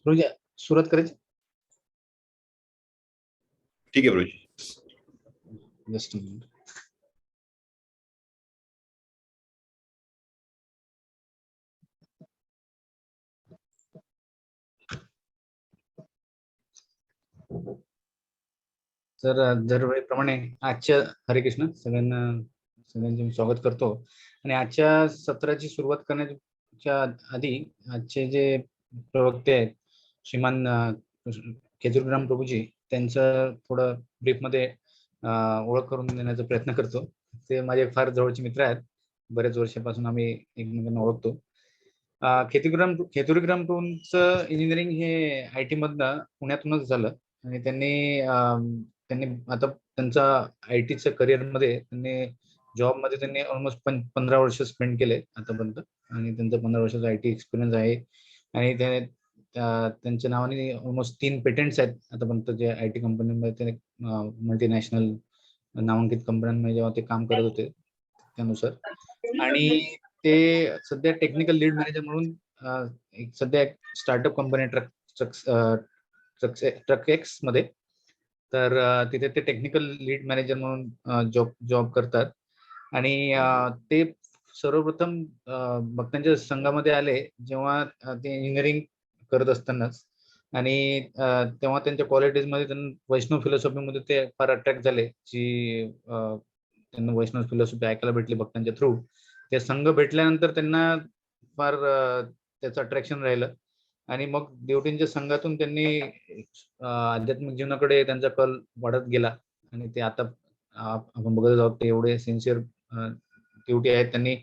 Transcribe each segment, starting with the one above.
रोज सुरुवात करायची. ठीक आहे प्रभूजी. Just a minute. तर दरवेळेप्रमाणे आजच्या हरे कृष्ण सगळ्यांचे मी स्वागत करतो. आणि आजच्या सत्राची सुरुवात करण्याच्या आधी आजचे जे प्रवक्ते आहेत श्रीमान केतुरग्राम प्रभूजी, त्यांचं थोडं ब्रीफमध्ये ओळख करून देण्याचा प्रयत्न करतो. ते माझे फार जवळचे मित्र आहेत. बरेच वर्षापासून आम्ही एकमेकांना ओळखतो. केतुरग्राम प्रभूंचं इंजिनिअरिंग हे IT मधनं पुण्यातूनच झालं. आणि त्यांनी आता त्यांचा IT करिअरमध्ये जॉबमध्ये त्यांनी ऑलमोस्ट 15 वर्ष स्पेंड केले आतापर्यंत. आणि त्यांचा 15 वर्षाचा IT एक्सपिरियन्स आहे. आणि त्यांच्या नावाने ऑलमोस्ट 3 पेटंट्स आहेत आतापर्यंत, जे IT कंपनीमध्ये मल्टीनॅशनल नामांकित कंपन्यांमध्ये जेव्हा ते काम करत होते त्यानुसार. आणि ते सध्या टेक्निकल लीड मॅनेजर म्हणून सध्या एक स्टार्टअप कंपनी ट्रकएक्स मध्ये, तर तिथे ते टेक्निकल लीड मॅनेजर म्हणून जॉब करतात. आणि ते सर्वप्रथम भक्तांच्या संघामध्ये आले जेव्हा ते इंजिनिअरिंग करत असतानाच. आणि तेव्हा त्यांच्या क्वालिटीजमध्ये त्यांना वैष्णव फिलॉसॉफीमध्ये ते फार अट्रॅक्ट झाले, जी त्यांना वैष्णव फिलॉसॉफी ऐकायला भेटली भक्तांच्या थ्रू. ते संघ भेटल्यानंतर त्यांना फार त्याचं अट्रॅक्शन राहिलं. आणि मग देवटींच्या संघातून त्यांनी आध्यात्मिक जीवनाकडे त्यांचा कल वाढत गेला. आणि ते आता आपण बघत आहोत, ते एवढे सिन्सिअर देवटी आहेत. त्यांनी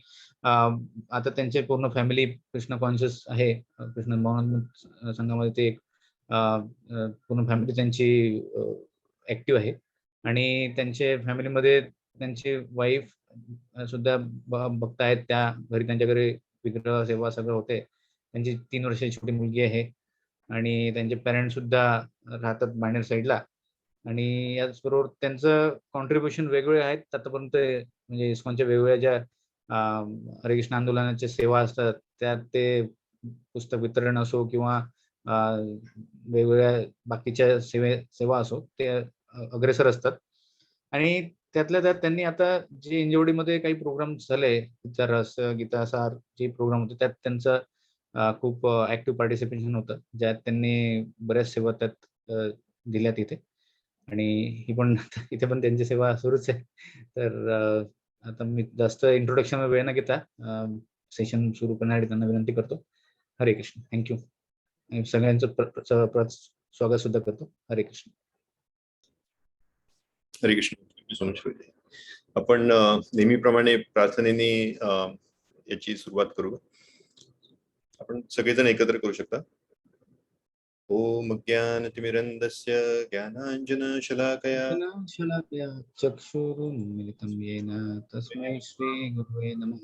आता त्यांचे पूर्ण फॅमिली कृष्ण कॉन्शियस आहे. कृष्ण भवन संघामध्ये ते पूर्ण फॅमिली त्यांची ऍक्टिव्ह आहे. आणि त्यांच्या फॅमिलीमध्ये त्यांची वाईफ सुद्धा भक्त आहेत. त्या घरी त्यांच्या घरी विग्रह सेवा सगळं होते. त्यांची 3 वर्षाची छोटी मुलगी आहे. आणि त्यांचे पेरेंट्स सुद्धा राहतात बाणेर साईडला. आणि याचबरोबर त्यांचं कॉन्ट्रीब्युशन वेगवेगळे आहेत आतापर्यंत. म्हणजे इस्कॉनच्या वेगवेगळ्या ज्या हरे कृष्ण आंदोलनाच्या सेवा असतात, त्यात ते पुस्तक वितरण असो किंवा वेगवेगळ्या बाकीच्या सेवा असो, ते अग्रेसर असतात. आणि त्यातल्या त्यात त्यांनी आता जे इंजवडीमध्ये काही प्रोग्राम झाले, रस गीता सार जे प्रोग्राम होते, त्यात त्यांचं खूप ऍक्टिव्ह पार्टिसिपेशन होतं, ज्यात त्यांनी बऱ्याच सेवा त्यात दिल्या तिथे. आणि इथे पण त्यांची सेवा सुरूच आहे. तर आता मी जास्त इंट्रोडक्शन वेळ न घेता सेशन सुरू करण्यासाठी त्यांना विनंती करतो. हरे कृष्ण. थँक्यू. सगळ्यांचं स्वागत सुद्धा करतो. हरे कृष्ण. हरे कृष्ण. आपण नेहमीप्रमाणे प्रार्थनेने याची सुरुवात करू. आपण सगळेजण एकत्र करू शकता. ओम ज्ञानतिमिरन्धस्य ज्ञानाञ्जनशलाकया चक्षुरुन्मिलितं येन तस्मै श्रीगुरुवे नमः.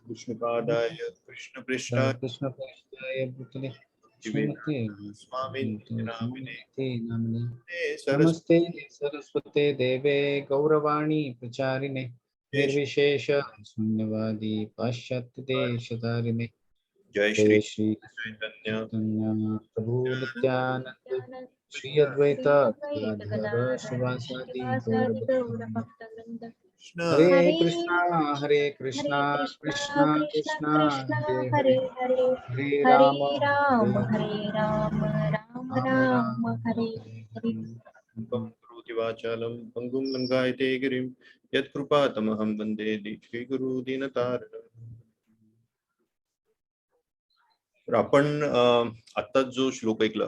विष्णुपादाय कृष्णपृष्ठाय भूतले श्रीमते नामिने नमस्ते सरस्वते देवे गौरवाणी प्रचारिणे निर्विशेष शून्यवादी पाश्चात्य देशधारिणे. जय जय श्री श्री चैतन्य प्रभु नित्यानंद श्री अद्वैत गदाधर शिवासादि गौरभक्तवृंद. हरे कृष्णा कृष्णा कृष्णा हरे हरे हरे राम हरे राम राम राम हरे हरे. करोति वाचालं पंगुं लंघयते गिरिं यत्कृपातमहं वन्दे श्रीगुरु दीनतारिणम्. तर आपण आता जो श्लोक ऐकला,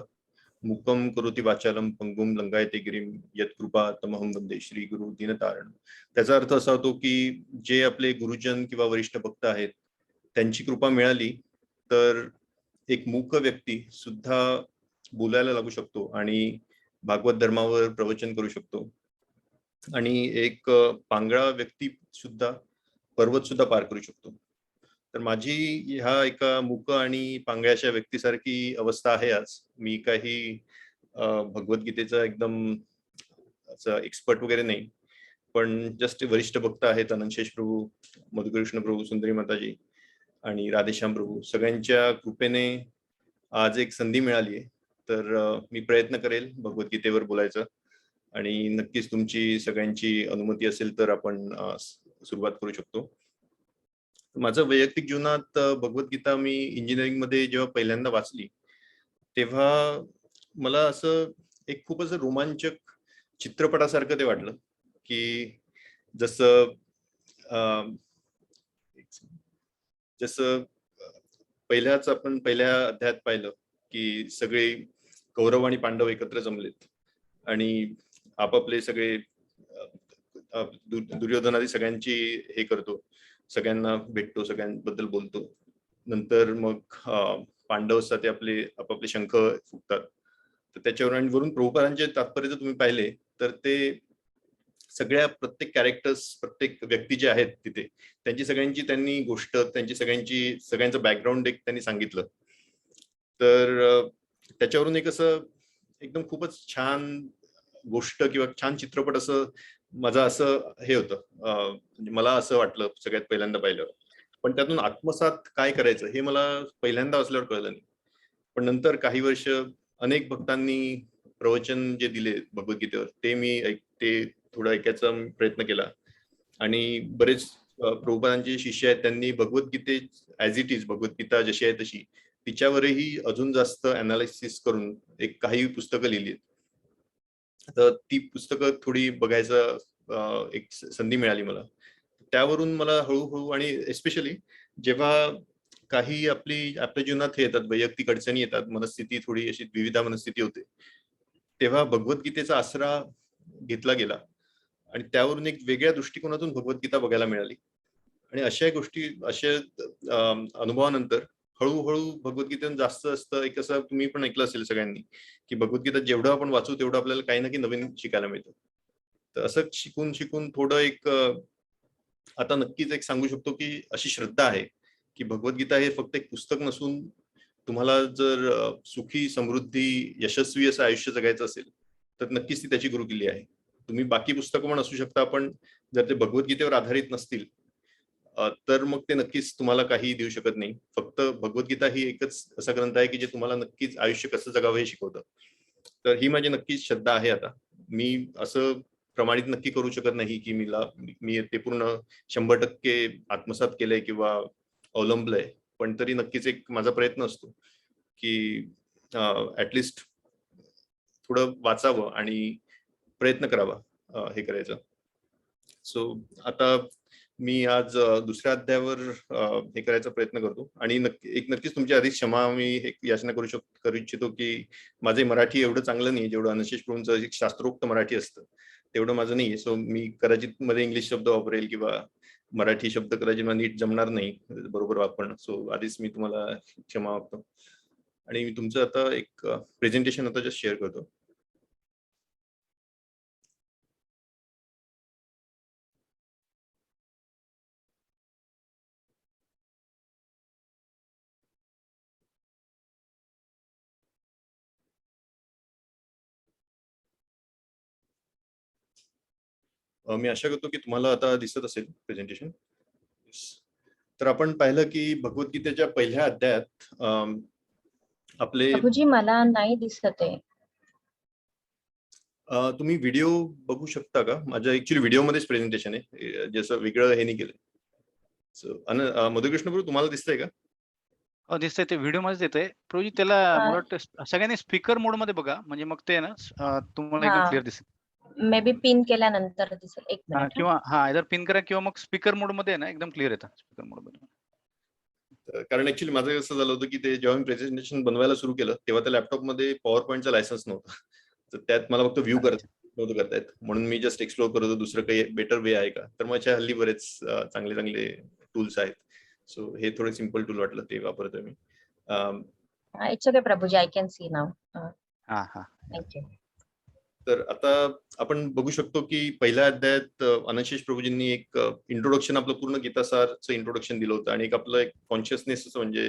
मुकम करोति वाचालम पंगुम लंघयते गिरिम यत्कृपातमहं वंदे श्री गुरु दीनतारिणम्. त्याचा अर्थ असा होतो की जे आपले गुरुजन किंवा वरिष्ठ भक्त आहेत, त्यांची कृपा मिळाली तर एक मूक व्यक्ती सुद्धा बोलायला लागू शकतो आणि भागवत धर्मावर प्रवचन करू शकतो. आणि एक पांगळा व्यक्ती सुद्धा पर्वत सुद्धा पार करू शकतो. तर माझी ह्या एका मूक आणि पांगळ्याच्या व्यक्तीसारखी अवस्था आहे आज. मी काही भगवद्गीतेचा एकदम असं एक्सपर्ट वगैरे नाही, पण जस्ट वरिष्ठ भक्त आहेत. अनंतशेष प्रभू, मधुकृष्ण प्रभू, सुंदरी माताजी आणि राधेश्याम प्रभू, सगळ्यांच्या कृपेने आज एक संधी मिळाली आहे तर मी प्रयत्न करेल भगवद्गीतेवर बोलायचं, आणि नक्कीच तुमची सगळ्यांची अनुमती असेल तर आपण सुरुवात करू शकतो. माझं वैयक्तिक जीवनात भगवद्गीता मी इंजिनिअरिंग मध्ये जेव्हा पहिल्यांदा वाचली, तेव्हा मला असं एक खूप असं रोमांचक चित्रपटासारखं ते वाटलं, की जसं अं, जसं आपण पहिल्या अध्यायात पाहिलं की सगळे कौरव आणि पांडव एकत्र जमलेत आणि आपापले सगळे दुर्योधनादी सगळ्यांची हे करतो, सगळ्यांना भेटतो, सगळ्यांबद्दल बोलतो. नंतर मग पांडव असतात ते आपापले शंख फुकतात. तर त्याच्यावर आणि वरून प्रभुपादांचे तात्पर्य जर तुम्ही पाहिले तर ते सगळ्या प्रत्येक कॅरेक्टर्स, प्रत्येक व्यक्ती जे आहेत तिथे, त्यांची सगळ्यांची त्यांनी गोष्ट, त्यांची सगळ्यांचं बॅकग्राऊंड एक त्यांनी सांगितलं. तर त्याच्यावरून एक असं एकदम खूपच छान गोष्ट किंवा छान चित्रपट असं माझं असं हे होतं. म्हणजे मला असं वाटलं सगळ्यात पहिल्यांदा पाहिल्यावर. पण त्यातून आत्मसात काय करायचं हे मला पहिल्यांदा वाचल्यावर कळलं नाही. पण नंतर काही वर्ष अनेक भक्तांनी प्रवचन जे दिले भगवद्गीतेवर ते थोडं ऐकायचा प्रयत्न केला. आणि बरेच प्रभुपादांचे शिष्य आहेत, त्यांनी भगवद्गीते ऍज इट इज, भगवद्गीता जशी आहे तशी, तिच्यावरही अजून जास्त अनालिसिस करून काही पुस्तकं लिहिली. तर ती पुस्तकं थोडी बघायचं एक संधी मिळाली मला. त्यावरून मला हळूहळू, आणि एस्पेशली जेव्हा काही आपल्या जीवनात हे येतात, वैयक्तिक अडचणी येतात, मनस्थिती थोडी अशी द्विविधा मनस्थिती होते, तेव्हा भगवद्गीतेचा आसरा घेतला गेला आणि त्यावरून एक वेगळ्या दृष्टिकोनातून भगवद्गीता बघायला मिळाली. आणि अशा अनुभवानंतर हळूहळू भगवद्गीतेत जास्त असतं एक असं तुम्ही पण ऐकलं असेल सगळ्यांनी, की भगवद्गीता जेवढं आपण वाचू तेवढं आपल्याला काही ना काही नवीन शिकायला मिळतं. तर असं शिकून शिकून थोडं आता नक्कीच एक सांगू शकतो की अशी श्रद्धा आहे की भगवद्गीता हे फक्त एक पुस्तक नसून, तुम्हाला जर सुखी, समृद्धी, यशस्वी असं आयुष्य जगायचं असेल तर नक्कीच ती त्याची गुरुकिल्ली आहे. तुम्ही बाकी पुस्तकं पण असू शकता, पण जर ते भगवद्गीतेवर आधारित नसतील तर मग ते नक्कीच तुम्हाला काही देऊ शकत नाही. फक्त भगवद्गीता ही एकच असा ग्रंथ आहे की जे तुम्हाला नक्कीच आयुष्य कसं जगावं हे शिकवतं. तर ही माझी नक्कीच श्रद्धा आहे. आता मी असं प्रमाणित नक्की करू शकत नाही की मी ते पूर्ण 100% आत्मसात केलंय किंवा अवलंबलंय, पण तरी नक्कीच एक माझा प्रयत्न असतो की ऍटलिस्ट थोडं वाचावं आणि प्रयत्न करावा हे करायचं. सो आता मी आज दुसऱ्या अध्यायावर हे करायचा प्रयत्न करतो, आणि नक्कीच तुमची आधी क्षमा मी याचना करू इच्छितो की माझे मराठी एवढं चांगलं नाही जेवढं अनशेष प्रभूंचं एक शास्त्रोक्त मराठी असतं तेवढं माझं नाहीये. सो मी कदाचित मध्ये इंग्लिश शब्द वापरेल किंवा मराठी शब्द कदाचित मला नीट जमणार नाही बरोबर वापरणं. सो आधीच मी तुम्हाला क्षमा मागतो, आणि मी तुमचं आता एक प्रेझेंटेशन आता जस्ट शेअर करतो. मी आशा करतो की तुम्हाला आता दिसत असेल प्रेझेंटेशन. तर आपण पाहिलं की भगवद्गीतेच्या पहिल्या अध्यायात आपले प्रभूजी मला नाही दिसत आहे. तुम्ही व्हिडिओ बघू शकता का? माझ्या ऍक्च्युली व्हिडिओमध्येच प्रेझेंटेशन आहे, जसं वेगळं हे नाही केलंय. मधुकृष्ण प्रभू तुम्हाला दिसतंय का? दिसतंय, ते व्हिडिओ मध्येच येतंय. प्रभूजी त्याला हा. मला वाटतं सगळ्यांनी स्पीकर मोड मध्ये बघा, म्हणजे मग ते ना तुम्हाला एकदम क्लिअर दिसेल. मे बी पिन केल्यानंतर दिसेल. एक मिनिट. किंवा इधर पिन करा किंवा मग स्पीकर मोड मध्ये आहे ना एकदम क्लिअर येतं स्पीकर मोड मध्ये. कारण ऍक्च्युली माझं कसं झालं होतं की ते जेव्हा मी प्रेझेंटेशन बनवायला सुरू केलं तेव्हा त्या लॅपटॉपमध्ये पॉवर पॉईंटचा लायसन्स नव्हता. तर त्यात मला फक्त व्ह्यू करता येत, म्हणून मी जस्ट एक्सप्लोर करत होतो दुसरं काही बेटर वे आहे का. तर माझ्या हल्ली बरेच चांगले चांगले टूल्स आहेत. सो हे थोडे सिम्पल टूल वाटलं ते वापरतोय मी. It's okay Prabhuji, I can see now. Thank you. तर आता आपण बघू शकतो की पहिल्या अध्यायात अनशेष प्रभूजींनी एक इंट्रोडक्शन, आपलं पूर्ण गीतासारचं इंट्रोडक्शन दिलं होतं, आणि एक कॉन्शियसनेस म्हणजे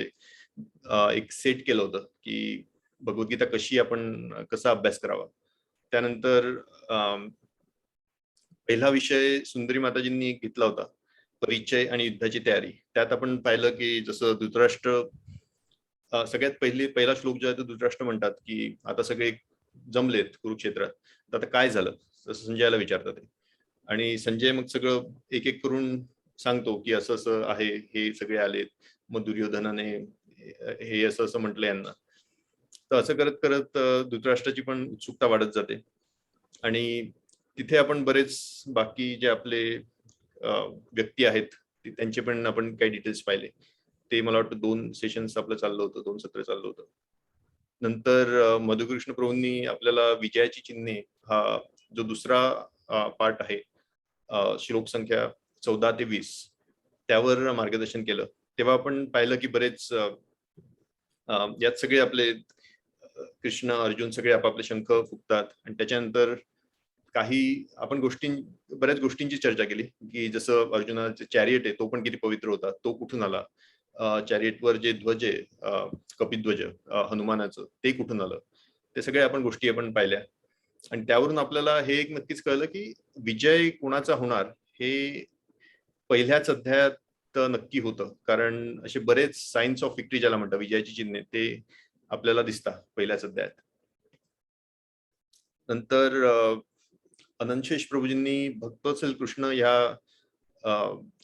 एक सेट केलं होतं की भगवद्गीता कसा अभ्यास करावा. त्यानंतर पहिला विषय सुंदरी माताजींनी घेतला होता, परिचय आणि युद्धाची तयारी. त्यात आपण पाहिलं की जसं धृतराष्ट्र सगळ्यात पहिला श्लोक जो आहे तो धृतराष्ट्र म्हणतात की आता सगळे जमलेत कुरुक्षेत्रात, तर आता काय झालं असं संजयाला विचारतात ते. आणि संजय मग सगळं एक एक करून सांगतो की असं असं आहे, हे सगळे आलेत, मग दुर्योधनाने हे असं असं म्हटलं यांना. तर असं करत करत धृतराष्ट्राची पण उत्सुकता वाढत जाते. आणि तिथे आपण बरेच बाकी जे आपले व्यक्ती आहेत त्यांचे पण आपण काही डिटेल्स पाहिले. ते मला वाटतं 2 सेशन्स आपलं चाललं होतं, 2 सत्र चाललं होतं. नंतर मधुकृष्ण प्रभूंनी आपल्याला विजयाची चिन्हे हा जो दुसरा पार्ट आहे, श्लोक संख्या 14 ते 20 त्यावर मार्गदर्शन केलं. तेव्हा आपण पाहिलं की बरेच यात सगळे आपले कृष्ण अर्जुन सगळे आपापले शंख फुकतात. आणि त्याच्यानंतर काही आपण बऱ्याच गोष्टींची चर्चा केली की जसं अर्जुनाचे चॅरियट आहे तो पण किती पवित्र होता, तो कुठून आला, चॅरियटवर जे ध्वज आहे कपिध्वज हनुमानाचं ते कुठून आलं, ते सगळे आपण गोष्टी आपण पाहिल्या. आणि त्यावरून आपल्याला हे एक नक्कीच कळलं की विजय कोणाचा होणार हे पहिल्याच अध्यायात नक्की होतं. कारण असे बरेच सायन्स ऑफ विक्ट्री ज्याला म्हणतात, विजयाची चिन्हे, ते आपल्याला दिसतात पहिल्याच अध्यायात. नंतर अनंतशेष प्रभूजींनी भक्तवत्सल कृष्ण ह्या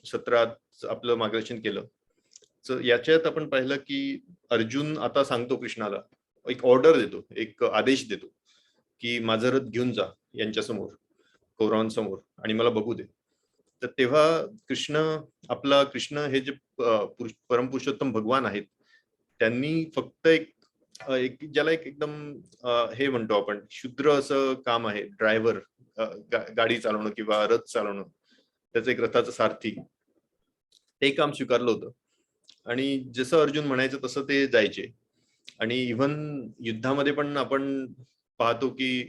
सत्रात आपलं मार्गदर्शन केलं. याच्यात आपण पाहिलं की अर्जुन आता सांगतो कृष्णाला, एक ऑर्डर देतो, एक आदेश देतो की माझं रथ घेऊन जा यांच्यासमोर, कौरवांसमोर, आणि मला बघू दे. तर तेव्हा कृष्ण हे जे परमपुरुषोत्तम भगवान आहेत, त्यांनी फक्त एक ज्याला एकदम हे म्हणतो आपण शुद्र असं काम आहे, ड्रायव्हर, गाडी चालवणं किंवा रथ चालवणं, त्याचं एक रथाचं सारथी, ते काम स्वीकारलं होतं. आणि जसं अर्जुन म्हणायचं तसं ते जायचे. आणि इव्हन युद्धामध्ये पण आपण पाहतो की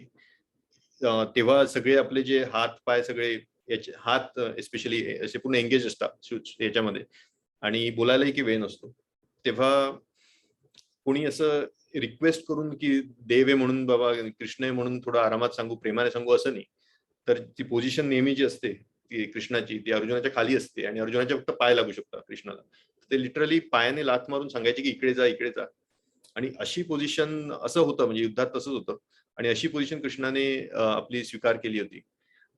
तेव्हा सगळे आपले जे हात पाय सगळे याचे हात एस्पेशली असे पूर्ण एंगेज असतात याच्यामध्ये, आणि बोलायलाही की वेळ नसतो. तेव्हा कोणी असं रिक्वेस्ट करून की देव आहे म्हणून, बाबा कृष्ण आहे म्हणून थोडं आरामात सांगू, प्रेमाने सांगू, असं नाही. तर ती पोझिशन नेहमी जी असते ती कृष्णाची, ती अर्जुनाच्या खाली असते आणि अर्जुनाच्या फक्त पाय लागू शकतात कृष्णाला. ते लिटरली पायाने लाथ मारून सांगायचे की इकडे जा, इकडे जा. आणि अशी पोझिशन असं होतं, म्हणजे युद्धात तसंच होतं. आणि अशी पोझिशन कृष्णाने आपली स्वीकार केली होती.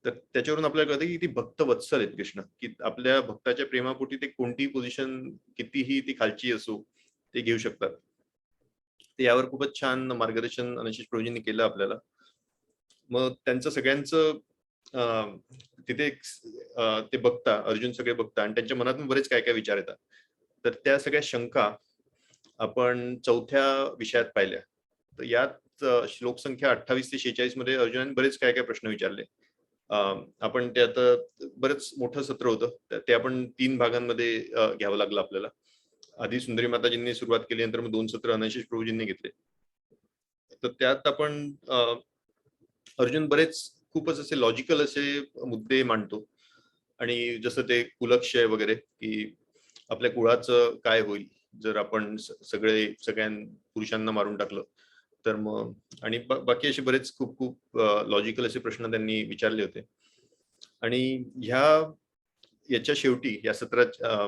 तर त्याच्यावरून आपल्याला कळतं की ती भक्त वत्सल आहेत कृष्ण, की आपल्या भक्ताच्या प्रेमापोटी ते कोणतीही पोझिशन कितीही ती खालची असो ते घेऊ शकतात. ते यावर खूपच छान मार्गदर्शन अनंतशेष प्रभूजींनी केलं आपल्याला. मग त्यांचं सगळ्यांचं तिथे ते बघता, अर्जुन सगळे बघता आणि त्यांच्या मनातून बरेच काय काय विचार येतात. तर त्या सगळ्या शंका आपण 4थ्या विषयात पाहिल्या. तर यात श्लोक संख्या 28 ते 46 मध्ये अर्जुनाने बरेच काय काय प्रश्न विचारले. आपण ते आता बरेच मोठं सत्र होतं, ते आपण 3 भागांमध्ये घ्यावं लागलं आपल्याला. आधी सुंदरी माताजींनी सुरुवात केली, नंतर मग 2 सत्र अनंतशेष प्रभूजींनी घेतले. तर त्यात आपण अर्जुन बरेच खूपच असे लॉजिकल असे मुद्दे मांडतो. आणि जसं ते कुलक्षय वगैरे, की आपल्या कुळाचं काय होईल जर आपण सगळ्या पुरुषांना मारून टाकलं तर मग. आणि बाकी असे बरेच खूप खूप लॉजिकल असे प्रश्न त्यांनी विचारले होते. आणि याच्या शेवटी, या सत्राच्या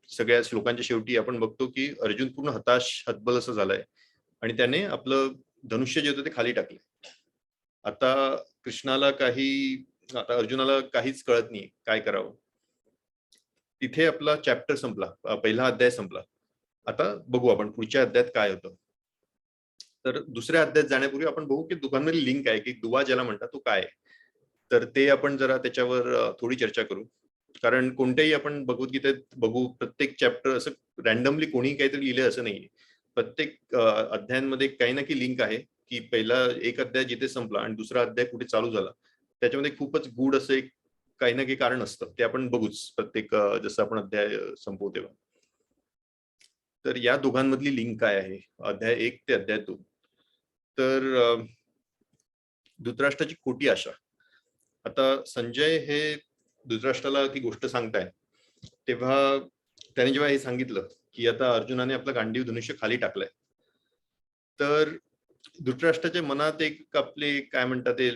सगळ्या श्लोकांच्या शेवटी आपण बघतो की अर्जुन पूर्ण हतबल असं झालाय आणि त्याने आपलं धनुष्य जे होतं ते खाली टाकले. आता अर्जुनाला काहीच कळत नाही काय करावं. तिथे आपला चॅप्टर संपला, पहिला अध्याय संपला. आता बघू आपण पुढच्या अध्यायात काय होतं. तर दुसऱ्या अध्यायात जाण्यापूर्वी आपण बघू की दोघांमध्ये लिंक आहे, की दुवा ज्याला म्हणतात तो काय आहे. तर ते आपण जरा त्याच्यावर थोडी चर्चा करू. कारण कोणत्याही आपण भगवद्गीतेत बघू, प्रत्येक चॅप्टर असं रॅन्डमली कोणी काहीतरी लिहिलंय असं नाहीये. प्रत्येक अध्यायांमध्ये काही ना काही लिंक आहे, की पहिला एक अध्याय जिथे संपला आणि दुसरा अध्याय कुठे चालू झाला, त्याच्यामध्ये खूपच गूढ असं एक काही ना काही कारण असतं. ते आपण बघूच प्रत्येक जसं आपण अध्याय संपवू तेव्हा. तर या दोघांमधली लिंक काय आहे, अध्याय 1 ते अध्याय 2. तर धृतराष्ट्राची खोटी आशा. आता संजय हे धृतराष्ट्राला ती गोष्ट सांगताय, तेव्हा त्याने जेव्हा हे सांगितलं की आता अर्जुनाने आपलं गांडीव धनुष्य खाली टाकलंय, तर धृतराष्ट्राच्या मनात एक आपले काय म्हणतात ते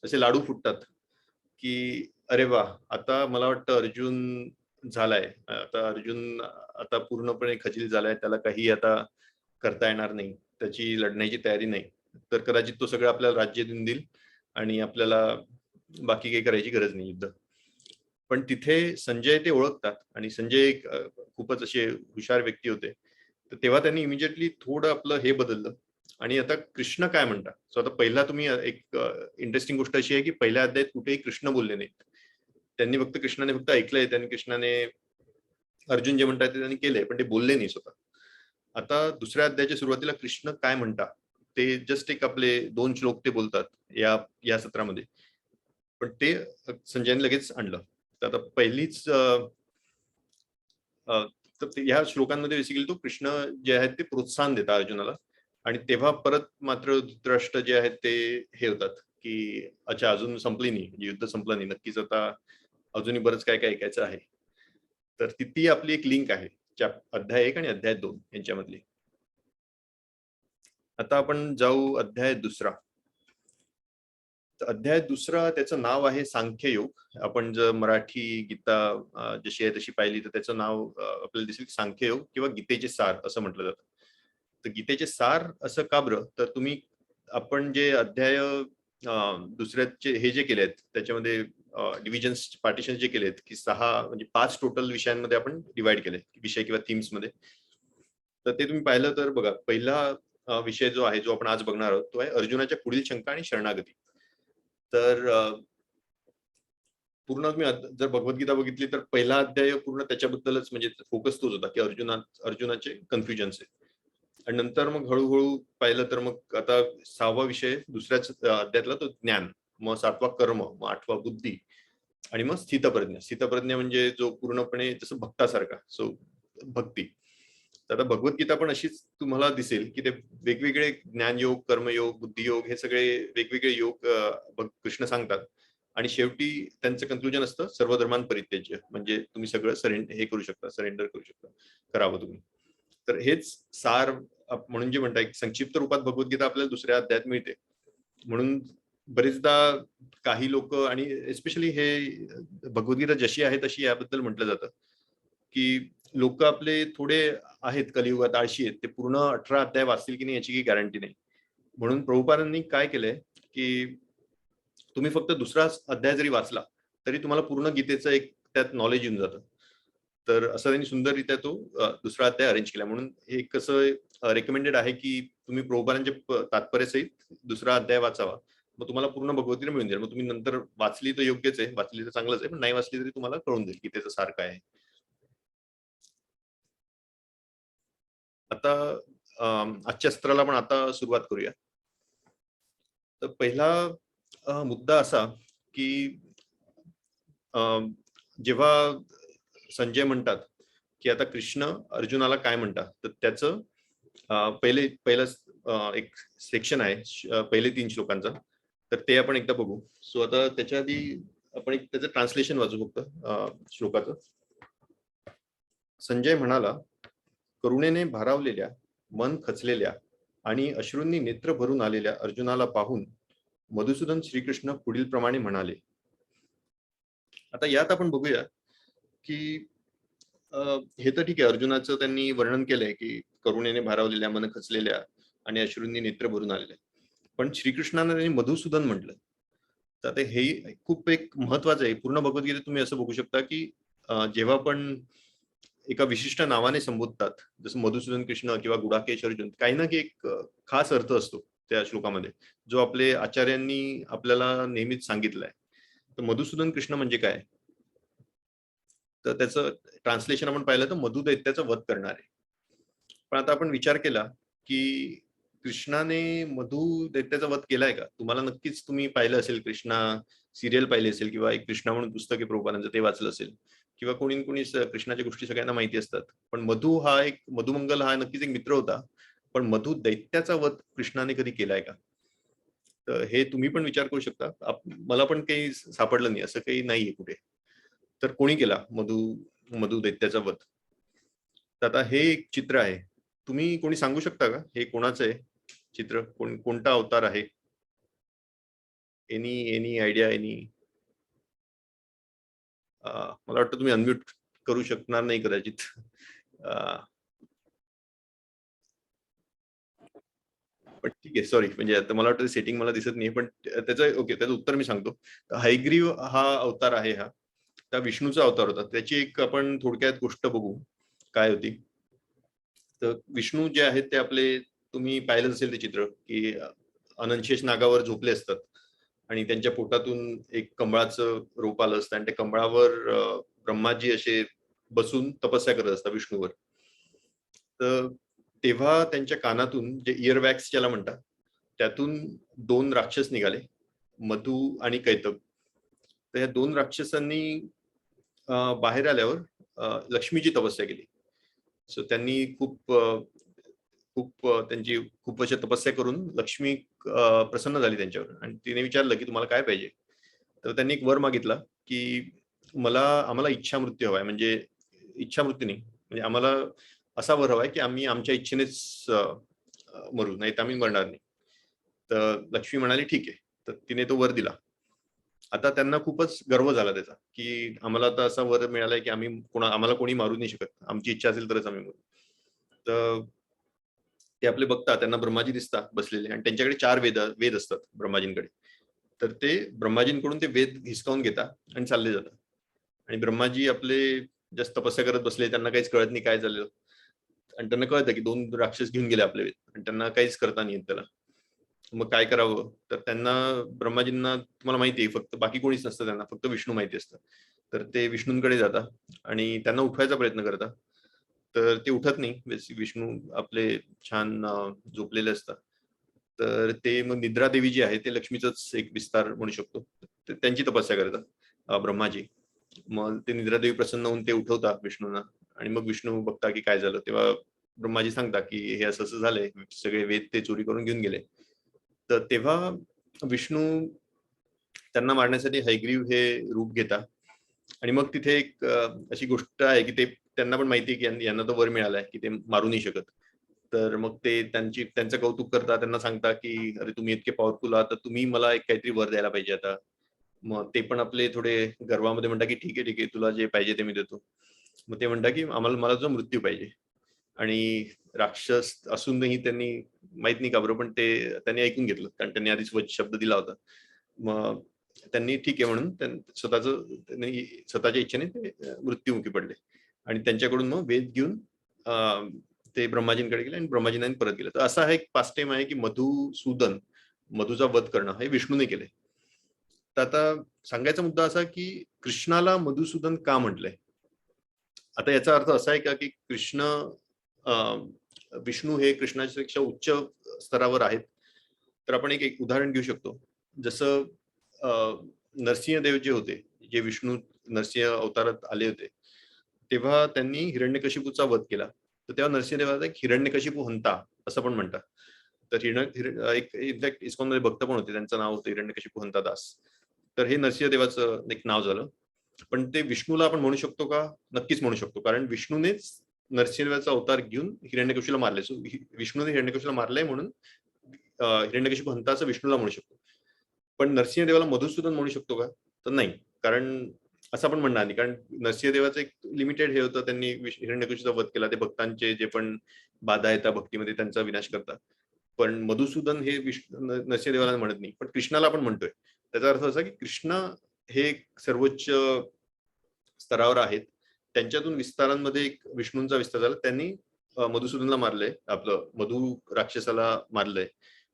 असे लाडू फुटतात की अरे वा, आता मला वाटतं अर्जुन झालाय, आता अर्जुन आता पूर्णपणे खचित झालाय, त्याला काही आता करता येणार नाही, त्याची लढण्याची तयारी नाही, तर कदाचित तो सगळं आपल्याला राज्य देऊन देईल आणि आपल्याला बाकी काही करायची गरज नाही युद्ध. पण तिथे संजय ते ओळखतात आणि संजय एक खूपच असे हुशार व्यक्ती होते, तर तेव्हा त्यांनी इमिजिएटली थोडं आपलं हे बदललं. आणि आता कृष्ण काय म्हणतात, सो आता पहिला तुम्ही एक इंटरेस्टिंग गोष्ट अशी आहे की पहिल्या अध्यायात कुठेही कृष्ण बोलले नाहीत. त्यांनी फक्त कृष्णाने फक्त ऐकलंय, त्यांनी कृष्णाने अर्जुन जे म्हणतात ते त्यांनी केलंय, पण ते बोलले नाही स्वतः. आता दुसऱ्या अध्यायाच्या सुरुवातीला कृष्ण काय म्हणतात ते जस्ट एक आपले 2 श्लोक ते बोलतात या सत्रामध्ये, पण ते संजयने लगेच आणलं. तर आता पहिलीच तर ह्या श्लोकांमध्ये बेसिकली तो कृष्ण जे आहेत ते प्रोत्साहन देतात अर्जुनाला. आणि तेव्हा परत मात्र धृतराष्ट्र जे आहेत ते हे होतात की अच्छा अजून संपली नाही, युद्ध संपलं नाही, नक्कीच आता अजूनही बरंच काय काय ऐकायचं आहे. तर ती आपली एक लिंक आहे अध्याय 1 आणि अध्याय 2 यांच्यामधली. आता आपण जाऊ अध्याय 2. अध्याय 2 त्याचं नाव आहे सांख्ययोग. आपण जर मराठी गीता जशी आहे तशी पाहिली तर त्याचं नाव आपल्याला दिसेल सांख्ययोग किंवा गीतेचे सार असं म्हटलं जातं. तर गीतेचे सार असं का बरं, तर तुम्ही आपण जे अध्याय दुसऱ्याचे हे जे केले आहेत त्याच्यामध्ये डिव्हिजन्स पार्टिशन जे केलेत की 6 म्हणजे 5 टोटल विषयांमध्ये आपण डिवाइड केले विषय किंवा थीम्स मध्ये. तर ते तुम्ही पाहिलं तर बघा, पहिला विषय जो आहे जो आपण आज बघणार आहोत तो आहे अर्जुनाच्या पुढील शंका आणि शरणागती. तर पूर्ण तुम्ही जर भगवद्गीता बघितली तर पहिला अध्याय पूर्ण त्याच्याबद्दलच म्हणजे फोकस तोच होता की अर्जुनाचे कन्फ्युजन्स आहे. आणि नंतर मग हळूहळू पाहिलं तर मग आता 6वा विषय दुसऱ्याच अध्यायातला तो ज्ञान, मग 7वा कर्म, मग 8वा बुद्धी आणि मग स्थितप्रज्ञा. स्थितप्रज्ञा म्हणजे जो पूर्णपणे जसं भक्तासारखा, सो भक्ती. तर आता भगवद्गीता पण अशीच तुम्हाला दिसेल की ते वेगवेगळे ज्ञानयोग, कर्मयोग, बुद्धियोग हे सगळे वेगवेगळे योग कृष्ण सांगतात. आणि शेवटी त्यांचं कन्क्लुजन असतं सर्व धर्मान परित्यज्य, म्हणजे तुम्ही सगळं सरेंडर करू शकता, करावं तुम्ही. तर हेच सार म्हणून जे म्हणता एक संक्षिप्त रूपात भगवद्गीता आपल्याला दुसऱ्या अध्यायात मिळते. म्हणून बरेचदा काही लोक, आणि एस्पेशली हे भगवद्गीता जशी आहे तशी याबद्दल म्हटलं जातं की लोक आपले थोडे आहेत कलियुगात आळशी आहेत, ते पूर्ण 18 अध्याय वाचतील की नाही याची काही गॅरंटी नाही. म्हणून प्रभुपादांनी काय केलंय की तुम्ही फक्त दुसरा अध्याय जरी वाचला तरी तुम्हाला पूर्ण गीतेचं एक त्यात नॉलेज येऊन जातं. तर असं त्यांनी सुंदररित्या तो दुसरा अध्याय अरेंज केला. म्हणून हे कसं रेकमेंडेड आहे की तुम्ही प्रभुपादांच्या तात्पर्यासहित दुसरा अध्याय वाचावा, मग तुम्हाला पूर्ण भगवद्गीता मिळून जाईल. मग तुम्ही नंतर वाचली तर योग्यच आहे, वाचली तर चांगलंच आहे, पण नाही वाचली तरी तुम्हाला कळून जाईल गीतेचं सार काय आहे. आता आजच्या सत्राला पण आता सुरुवात करूया. तर पहिला मुद्दा असा की जेव्हा संजय म्हणतात की आता कृष्ण अर्जुनाला काय म्हणतात, तर त्याचं पहिलं एक सेक्शन आहे पहिले 3 श्लोकांचा, तर ते आपण एकदा बघू. सो आता त्याच्या आधी आपण एक त्याचं ट्रान्सलेशन वाचू फक्त श्लोकाचं. संजय म्हणाला, करुणेने भारावलेल्या, मन खचलेल्या आणि अश्रूंनी नेत्र भरून आलेल्या अर्जुनाला पाहून मधुसूदन श्रीकृष्ण पुढील प्रमाणे म्हणाले. आता यात आपण बघूया की हे तर ठीक आहे, अर्जुनाचं त्यांनी वर्णन केलंय की करुणेने भारावलेल्या, मन खचलेल्या आणि अश्रूंनी नेत्र भरून आलेल्या, पण श्रीकृष्णाने त्यांनी मधुसूदन म्हटलं. तर आता हे खूप एक महत्वाचं आहे. पूर्ण भगवद्गीतेत तुम्ही असं बघू शकता की जेव्हा पण एका विशिष्ट नावाने संबोधतात, जसं मधुसूदन कृष्ण किंवा गुडाकेश अर्जुन, काही ना काही एक खास अर्थ असतो त्या श्लोकामध्ये, जो आपले आचार्यांनी आपल्याला नेहमीच सांगितलाय. तर मधुसूदन कृष्ण म्हणजे काय, तर त्याचं ट्रान्सलेशन आपण पाहिलं तर मधु दैत्याचा वध करणारे. पण आता आपण विचार केला की कृष्णाने मधु दैत्याचा वध केलाय का? तुम्हाला नक्कीच तुम्ही पाहिलं असेल, कृष्णा सिरियल पाहिली असेल किंवा एक कृष्णा म्हणून पुस्तके प्रभुपादांचं ते वाचलं असेल, किंवा कोणी कोणी कृष्णाच्या गोष्टी सगळ्यांना माहिती असतात. पण मधुमंगल हा नक्कीच एक मित्र होता, पण मधु दैत्याचा वध कृष्णाने कधी केलाय का? तर हे तुम्ही पण विचार करू शकता. मला पण काही सापडलं नाही, असं काही नाहीये कुठे. तर कोणी केला मधु दैत्याचा वध? तर आता हे एक चित्र आहे. तुम्ही कोणी सांगू शकता का हे कोणाचं आहे चित्र? कोणता अवतार आहे? Any idea? मला वाटतं तुम्ही अनम्यूट करू शकणार नाही कदाचित. पण ठीक आहे, सॉरी, म्हणजे आता मला वाटतं सेटिंग मला दिसत नाही, पण त्याचं ओके, त्याचं उत्तर मी सांगतो. तर हयग्रीव हा अवतार आहे, हा त्या विष्णूचा अवतार होता. त्याची एक आपण थोडक्यात गोष्ट बघू काय होती. तर विष्णू जे आहेत ते आपले, तुम्ही पाहिलं असेल ते चित्र, की अनंतशेष नागावर झोपले असतात आणि त्यांच्या पोटातून एक कमळाचं रोप आलं असतं आणि त्या कमळावर ब्रह्माजी असे बसून तपस्या करत असतात विष्णूवर. तर तेव्हा त्यांच्या कानातून जे इयरवॅक्स ज्याला म्हणतात, त्यातून 2 राक्षस निघाले, मधु आणि कैतब. तर या 2 राक्षसांनी बाहेर आल्यावर लक्ष्मीची तपस्या केली. सो त्यांनी त्यांची खूप वर्ष तपस्या करून लक्ष्मी प्रसन्न झाली त्यांच्यावर आणि तिने विचारलं की तुम्हाला काय पाहिजे. तर त्यांनी एक वर मागितला की आम्हाला इच्छा मृत्यू हवाय, म्हणजे इच्छा मृत्यू नाही, म्हणजे आम्हाला असा वर हवाय की आम्ही आमच्या इच्छेनेच मरू, नाही तर आम्ही मरणार नाही. तर लक्ष्मी म्हणाली ठीक आहे. तर तिने तो वर दिला. आता त्यांना खूपच गर्व झाला त्याचा, की आम्हाला आता असा वर मिळालाय की आम्हाला कोणी मारू नाही शकत, आमची इच्छा असेल तरच आम्ही मरू. तर ते आपले बघतात, त्यांना ब्रह्माजी दिसतात बसलेले आणि त्यांच्याकडे 4 वेद असतात ब्रह्माजींकडे. तर ते ब्रह्माजींकडून ते वेद हिसकावून घेतात आणि चालले जातात. आणि ब्रह्माजी आपले जास्त तपस्या करत बसले, त्यांना काहीच कळत नाही काय झालं. आणि त्यांना कळतं की 2 राक्षस घेऊन गेले आपले वेद आणि त्यांना काहीच करता नाही येत त्याला. मग काय करावं. तर त्यांना ब्रह्माजींना, तुम्हाला माहिती आहे, फक्त बाकी कोणीच नसतं त्यांना, फक्त विष्णू माहिती असतं. तर ते विष्णूंकडे जातात आणि त्यांना उठवायचा प्रयत्न करतात. तर ते उठत नाही. विष्णू आपले छान झोपलेले असतात. तर ते मग निद्रा देवी जी आहे ते लक्ष्मीचंच एक विस्तार म्हणू शकतो. त्यांची तपस्या करतात ब्रह्माजी. मग ते निद्रा देवी प्रसन्न होऊन ते उठवतात विष्णूंना आणि मग विष्णू बघता की काय झालं. तेव्हा ब्रह्माजी सांगतात की हे असं असं झालंय, सगळे वेद ते चोरी करून घेऊन गेले. तर तेव्हा विष्णू त्यांना मारण्यासाठी हयग्रीव हे रूप घेतात. आणि मग तिथे एक अशी गोष्ट आहे की ते त्यांना पण माहिती आहे की यांना तो वर मिळालाय की ते मारू नाही शकत. तर मग ते त्यांचं कौतुक करतात, त्यांना सांगतात की अरे तुम्ही इतके पॉवरफुल आहात, तर तुम्ही मला एक काहीतरी वर द्यायला पाहिजे आता. मग ते पण आपले थोडे गर्वामध्ये म्हणतात की ठीक आहे ठीक आहे, तुला जे पाहिजे ते मी देतो. मग ते म्हणतात की मला जो मृत्यू पाहिजे. आणि राक्षस असूनही त्यांनी, माहित नाही का बरं, पण ते त्यांनी ऐकून घेतलं, कारण त्यांनी आधीच शब्द दिला होता. मग त्यांनी ठीक आहे म्हणून स्वतःच्या इच्छेने ते मृत्युमुखी पडले आणि त्यांच्याकडून मग वेद घेऊन ते ब्रह्माजींकडे गेले आणि ब्रह्माजींनी परत गेले. तर असा हा एक पास्ट टाइम आहे की मधूचा वध करणं हे विष्णूने केले. तर आता सांगायचा मुद्दा असा की कृष्णाला मधुसूदन का म्हटलंय. आता याचा अर्थ असा आहे का की विष्णू हे कृष्णापेक्षा उच्च स्तरावर आहेत. तर आपण एक उदाहरण घेऊ शकतो. जसं नरसिंहदेव जे होते, जे विष्णू नरसिंह अवतारात आले होते, तेव्हा त्यांनी हिरण्यकशिपूचा वध केला. तर तेव्हा नरसिंहदेवाला एक हिरण्यकशिपू हंता असं पण म्हणतात. तर एक इनफॅक्ट इस्कॉनमध्ये भक्त पण होते, त्यांचं नाव होतं हिरण्यकशिपू हंता दास. तर हे नरसिंहदेवाचं एक नाव झालं. पण ते विष्णूला आपण म्हणू शकतो का? नक्कीच म्हणू शकतो, कारण विष्णूनेच नरसिंहदेवाचा अवतार घेऊन हिरण्यकशिपूला मारले. सो विष्णूने हिरण्यकशिपूला मारलंय म्हणून हिरण्यकशिपू हंता असं विष्णूला म्हणू शकतो. पण नरसिंहदेवाला मधुसूदन म्हणू शकतो का? तर नाही, कारण असं आपण म्हणणार नाही, कारण नरसिंहदेवाचं एक लिमिटेड हे होतं. त्यांनी हिरण्यकशिपूचा वध केला, ते भक्तांचे जे पण बाधा येतात भक्तीमध्ये त्यांचा विनाश करतात. पण मधुसूदन हे नरसिंहदेवाला म्हणत नाही, पण कृष्णाला आपण म्हणतोय. त्याचा अर्थ असा की कृष्ण हे सर्वोच्च स्तरावर आहेत. त्यांच्यातून विस्तारांमध्ये एक विष्णूंचा विस्तार झाला. त्यांनी मधुसूदनला मारलंय, आपलं मधु राक्षसाला मारलंय.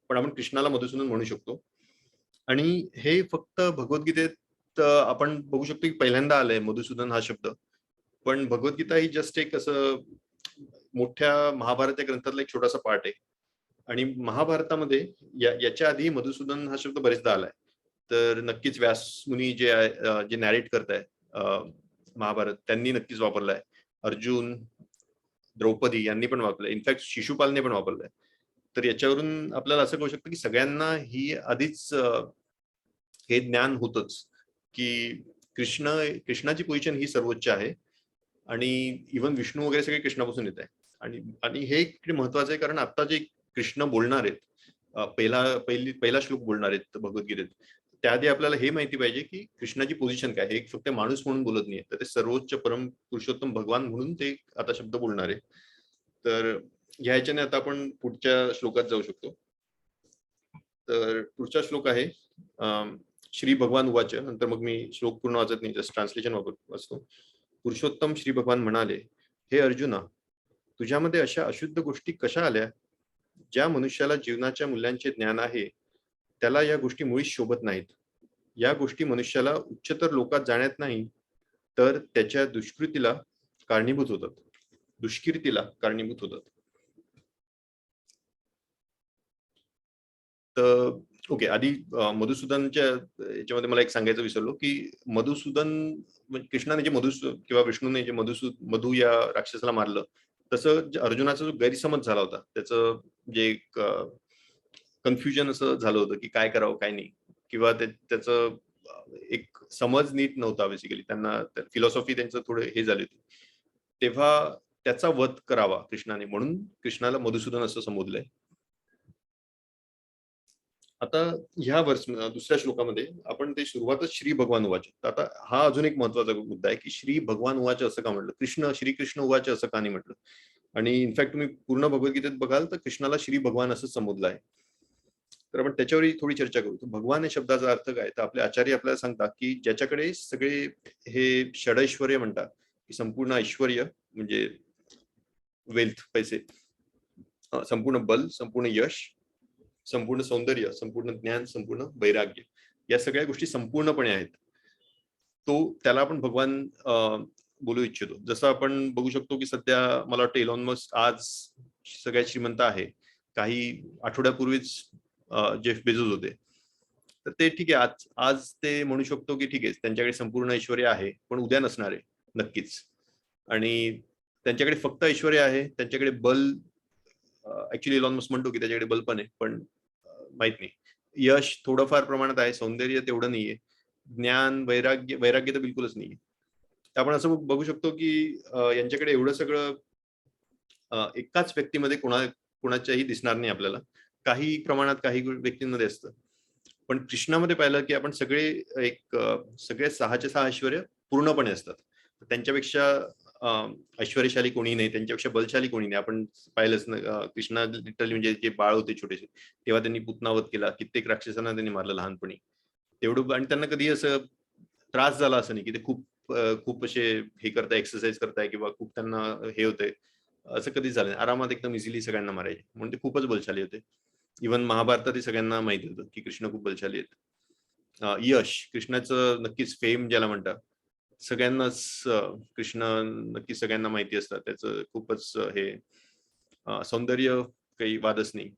पण आपण कृष्णाला मधुसूदन म्हणू शकतो. आणि हे फक्त भगवद्गीतेत आपण बघू शकतो की पहिल्यांदा आलंय मधुसूदन हा शब्द. पण भगवद्गीता ही जस्ट एक असं मोठ्या महाभारत या ग्रंथातला एक छोटासा पार्ट आहे. आणि महाभारतामध्ये याच्या आधी मधुसूदन हा शब्द बरेचदा आलाय. तर नक्कीच व्यासमुनी जे नॅरेट करताय महाभारत, त्यांनी नक्कीच वापरलाय. अर्जुन, द्रौपदी यांनी पण वापरलंय. इनफॅक्ट शिशुपालने पण वापरलंय. तर याच्यावरून आपल्याला असं कळू शकतं की सगळ्यांना ही आधीच हे ज्ञान होतच की कृष्णाची पोझिशन ही सर्वोच्च आहे. आणि इव्हन विष्णू वगैरे सगळे कृष्णापासून येत आहे. आणि हे इकडे महत्वाचं आहे, कारण आता जे कृष्ण बोलणार आहेत, पहिला श्लोक बोलणार आहेत भगवद्गीतेत, त्याआधी आपल्याला हे माहिती पाहिजे की कृष्णाची पोझिशन काय. हे फक्त माणूस म्हणून बोलत नाहीये, तर ते सर्वोच्च परम पुरुषोत्तम भगवान म्हणून ते आता शब्द बोलणार आहे. तर ह्याच्याने आता आपण पुढच्या श्लोकात जाऊ शकतो. तर पुढचा श्लोक आहे श्री भगवान उवाच. नंतर मग मी श्लोक पूर्ण वाचत नाही, जस्ट ट्रान्सलेशन वाचतो. पुरुषोत्तम श्री भगवान म्हणाले, हे अर्जुना, तुझ्यामध्ये अशा अशुद्ध गोष्टी कशा आल्या? ज्या मनुष्याला जीवनाच्या मूल्यांचे ज्ञान आहे त्याला या गोष्टी मुळीच शोभत नाहीत. या गोष्टी मनुष्याला उच्चतर लोकात जाण्यात नाही तर त्याच्या दुष्कृतीला कारणीभूत होतात. तर ओके, आधी मधुसूदनच्या याच्यामध्ये मला एक सांगायचं विसरलो की मधुसूदन कृष्णाने जे किंवा विष्णूने जे मधु या राक्षसाला मारलं, तसं अर्जुनाचा जो गैरसमज झाला होता, त्याचं जे एक कन्फ्युजन असं झालं होतं की काय करावं काय नाही, किंवा त्याचं एक समज नीट नव्हता. बेसिकली त्यांना फिलॉसॉफी त्यांचं थोडं हे झाली होती. तेव्हा त्याचा वध करावा कृष्णाने, म्हणून कृष्णाला मधुसूदन असं संबोधलंय. आता ह्या दुसऱ्या श्लोकामध्ये आपण ते सुरुवातच श्री भगवान उवाच. आता हा अजून एक महत्वाचा मुद्दा आहे की श्री भगवान उवाच असं का म्हटलं, श्रीकृष्ण उवाच असं का नाही म्हटलं. आणि इनफॅक्ट तुम्ही पूर्ण भगवद्गीतेत बघाल तर कृष्णाला श्री भगवान असं संबोधलं आहे. तर आपण त्याच्यावरही थोडी चर्चा करू. भगवान या शब्दाचा अर्थ काय, तर आपले आचार्य आपल्याला सांगतात की ज्याच्याकडे सगळे हे षडैश्वर्य म्हणतात, की संपूर्ण ऐश्वर्य म्हणजे वेल्थ, पैसे, संपूर्ण बल, संपूर्ण यश, संपूर्ण सौंदर्य, संपूर्ण ज्ञान, संपूर्ण वैराग्य, या सगळ्या गोष्टी संपूर्णपणे आहेत, त्याला आपण भगवान बोलू इच्छितो. जसं आपण बघू शकतो की सध्या मला वाटतं इलॉन मस्क आज सगळ्यात श्रीमंत आहे. काही आठवड्यापूर्वीच जेफ बेझोस होते. तर ते ठीक आहे, आज ते म्हणू शकतो की ठीक आहे त्यांच्याकडे संपूर्ण ऐश्वर्य आहे, पण उद्या नसणार आहे नक्कीच. आणि त्यांच्याकडे फक्त ऐश्वर्य आहे, त्यांच्याकडे बल, ऍक्च्युली इलॉन मस्क म्हणतो की त्याच्याकडे बल पण आहे, पण माहित नाही. यश थोडंफार प्रमाणात आहे, सौंदर्य तेवढं नाहीये, ज्ञान, वैराग्य तर बिलकुलच नाहीये. तर आपण असं बघू शकतो की यांच्याकडे एवढं सगळं एकाच व्यक्तीमध्ये कोणाच्याही दिसणार नाही आपल्याला. काही प्रमाणात काही व्यक्तींमध्ये असतं, पण कृष्णामध्ये पाहिलं की आपण सगळे 6चे 6 ऐश्वर्य पूर्णपणे असतात. त्यांच्यापेक्षा ऐश्वर्यशाली कोणी नाही, त्यांच्यापेक्षा बलशाली कोणी नाही. आपण पाहिलंच ना, कृष्णा लिटरली म्हणजे जे बाळ होते छोटेसे, तेव्हा त्यांनी पुतनावध केला, कित्येक राक्षसांना त्यांनी मारलं लहानपणी. तेवढं, आणि त्यांना कधी असं त्रास झाला असं नाही की ते खूप असे हे करताय, एक्सरसाइज करताय किंवा खूप त्यांना हे होतंय, असं कधीच झालं नाही. आरामात एकदम इझिली सगळ्यांना मारायचे, म्हणून ते खूपच बलशाली होते. इव्हन महाभारतातही सगळ्यांना माहिती होतं की कृष्ण खूप बलशाली आहेत. यश, कृष्णाचं नक्कीच फेम ज्याला म्हणतात, सगळ्यांनाच कृष्ण नक्कीच सगळ्यांना माहिती असतात, त्याचं खूपच हे. सौंदर्य काही वादच नाही.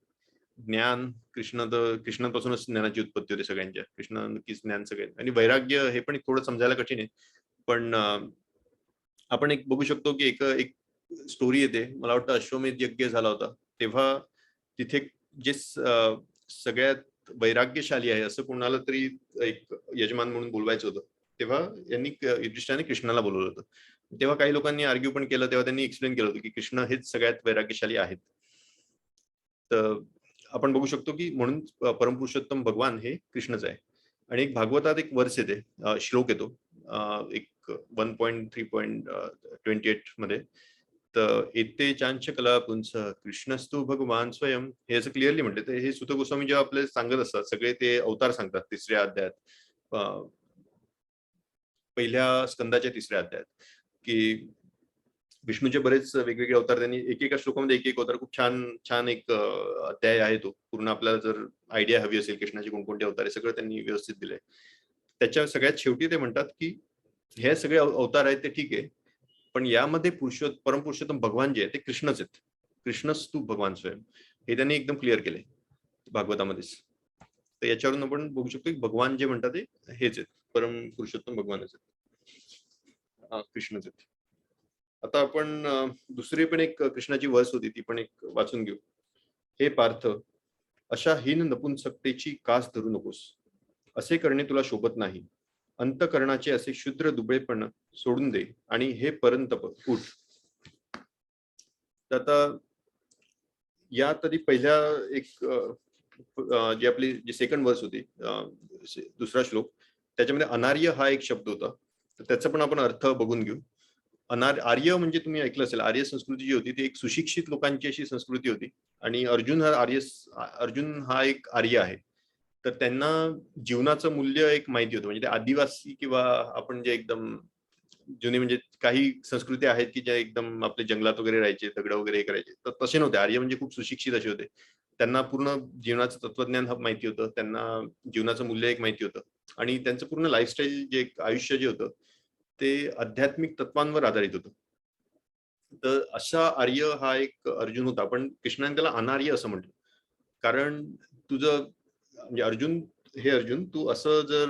ज्ञान, कृष्णापासूनच ज्ञानाची उत्पत्ती होते सगळ्यांच्या, कृष्ण नक्कीच ज्ञान सगळे. आणि वैराग्य हे पण थोडं समजायला कठीण आहे, पण आपण एक बघू शकतो की एक स्टोरी येते, मला वाटतं अश्वमेध यज्ञ झाला होता तेव्हा तिथे जे सगळ्यात वैराग्यशाली आहे असं कोणाला तरी एक यजमान म्हणून बोलवायचं होतं, तेव्हा यांनी युधिष्ठिराने कृष्णाला बोलवलं होतं. तेव्हा काही लोकांनी आर्ग्यू पण केलं, तेव्हा त्यांनी एक्सप्लेन केलं होतं की कृष्ण हेच सगळ्यात वैराग्यशाली आहेत. तर आपण बघू शकतो की म्हणून परमपुरुषोत्तम भगवान हे कृष्णच आहे. आणि एक भागवतात एक वर्ष येते, श्लोक येतो, एक 1.3.28 मध्ये, तर एते चांच कला पुंस कृष्णस्तु भगवान स्वयं, हे असं क्लिअरली म्हटले. तर हे सुत गोस्वामी जेव्हा आपले सांगत असतात, सगळे ते अवतार सांगतात 3ऱ्या अध्यायात, पहिल्या स्कंदाच्या 3ऱ्या अध्यायात, की विष्णूचे बरेच वेगवेगळे अवतार, त्यांनी एकेका श्लोकामध्ये एक अवतार, खूप छान एक अध्याय आहे तो पूर्ण. आपल्याला जर आयडिया हवी असेल कृष्णाचे कोणकोणते अवतार आहे, सगळं त्यांनी व्यवस्थित दिलंय. त्याच्या सगळ्यात शेवटी ते म्हणतात की हे सगळे अवतार आहेत ते ठीक आहे, पण यामध्ये परमपुरुषोत्तम भगवान जे आहे ते कृष्णच आहेत. कृष्णस्तु भगवान स्वयं, हे त्यांनी एकदम क्लिअर केलंय भागवतामध्येच. तर याच्यावरून आपण बघू शकतो की भगवान जे म्हणतात ते हेच आहेत, परमपुरुषोत्तम भगवानच आहेत, कृष्णच आहेत. आता आपण दुसरी पण एक कृष्णाची वर्स होती, ती पण एक वाचून घेऊ. हे पार्थ, अशा हीन नपुंसकतेची कास धरू नकोस, असे करणे तुला शोभत नाही. अंतकरणाचे असे क्षुद्र दुबळेपण सोडून दे आणि हे परंतप उठ. तर आता या तरी पहिल्या एक जी आपली जी सेकंड वर्स होती, दुसरा श्लोक, त्याच्यामध्ये अनार्य हा एक शब्द होता, तर त्याचा पण आपण अर्थ बघून घेऊ. आर्य म्हणजे तुम्ही ऐकलं असेल, आर्य संस्कृती जी होती ती एक सुशिक्षित लोकांची अशी संस्कृती होती, आणि अर्जुन हा एक आर्य आहे. तर त्यांना जीवनाचं मूल्य एक माहिती होतं. म्हणजे ते आदिवासी किंवा आपण जे एकदम जुने म्हणजे काही संस्कृती आहेत की ज्या एकदम आपले जंगलात वगैरे राहायचे, दगड वगैरे हे करायचे, तर तसे नव्हते. आर्य म्हणजे खूप सुशिक्षित असे होते. त्यांना पूर्ण जीवनाचं तत्वज्ञान माहिती होतं, त्यांना जीवनाचं मूल्य एक माहिती होतं आणि त्यांचं पूर्ण लाईफस्टाईल जे आयुष्य जे होतं ते आध्यात्मिक तत्वांवर आधारित होतं. तर अशा आर्य हा एक अर्जुन होता, पण कृष्णाने त्याला अनार्य असं म्हटलं. कारण तुझं म्हणजे अर्जुन तू असं जर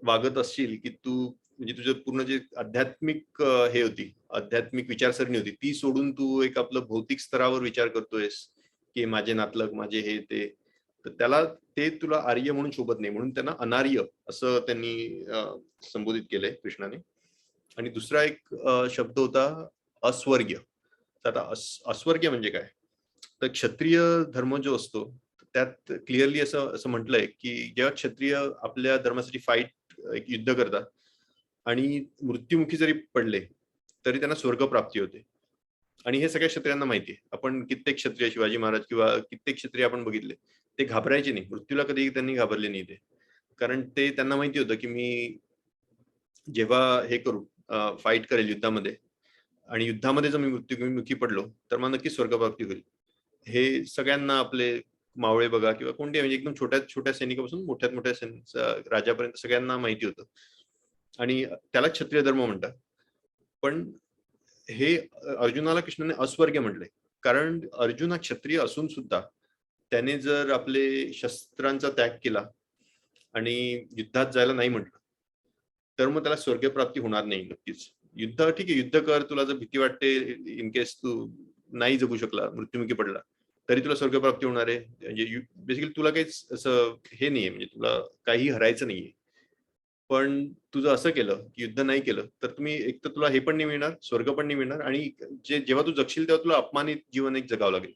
वागत असशील की तू म्हणजे तुझं पूर्ण जे आध्यात्मिक हे होती, आध्यात्मिक विचारसरणी होती, ती सोडून तू एक आपलं भौतिक स्तरावर विचार करतोयस की माझे नातलग, माझे हे ते, तर त्याला ते तुला आर्य म्हणून शोभत नाही, म्हणून त्यांना अनार्य असं त्यांनी संबोधित केलंय कृष्णाने. आणि दुसरा एक शब्द होता अस्वर्ग्य. तर आता अस्वर्ग्य म्हणजे काय? तर क्षत्रिय धर्म जो असतो त्यात क्लिअरली असं असं म्हटलंय की जेव्हा क्षत्रिय आपल्या धर्मासाठी एक युद्ध करतात आणि मृत्युमुखी जरी पडले तरी त्यांना स्वर्गप्राप्ती होते. आणि हे सगळ्या क्षत्रियांना माहिती आहे. आपण कित्येक क्षत्रिय, शिवाजी महाराज किंवा कित्येक क्षत्रिय आपण बघितले, ते घाबरायचे नाही, मृत्यूला कधी त्यांनी घाबरले नाही ते. कारण ते त्यांना माहिती होतं की मी जेव्हा हे करू फाईट करेल युद्धामध्ये आणि युद्धामध्ये जर मी मृत्युमुखी पडलो तर मग नक्की स्वर्गप्राप्ती होईल. हे सगळ्यांना आपले मावळे बघा किंवा कोणते म्हणजे एकदम छोट्या छोट्या सैनिकापासून मोठ्यात मोठ्या राजापर्यंत सगळ्यांना माहिती होतं आणि त्याला क्षत्रिय धर्म म्हणतात. पण हे अर्जुनाला कृष्णाने अस्वर्ग्य म्हटलंय, कारण अर्जुन हा क्षत्रिय असून सुद्धा त्याने जर आपले शस्त्रांचा त्याग केला आणि युद्धात जायला नाही म्हटलं तर मग त्याला स्वर्गप्राप्ती होणार नाही नक्कीच. युद्ध ठीक आहे, युद्ध कर, तुला जर भीती वाटते इन केस तू नाही जगू शकला, मृत्युमुखी पडला, तरी तुला स्वर्गप्राप्ती होणार आहे. म्हणजे बेसिकली तुला काहीच असं हे नाहीये, म्हणजे तुला काही हरायचं नाहीये. पण तुझं असं केलं की युद्ध नाही केलं तर तुम्ही एक तर तुला हे पण नाही मिळणार, स्वर्ग पण नाही मिळणार आणि जेव्हा तू जगशील तेव्हा तुला अपमानित जीवन एक जगावं लागेल.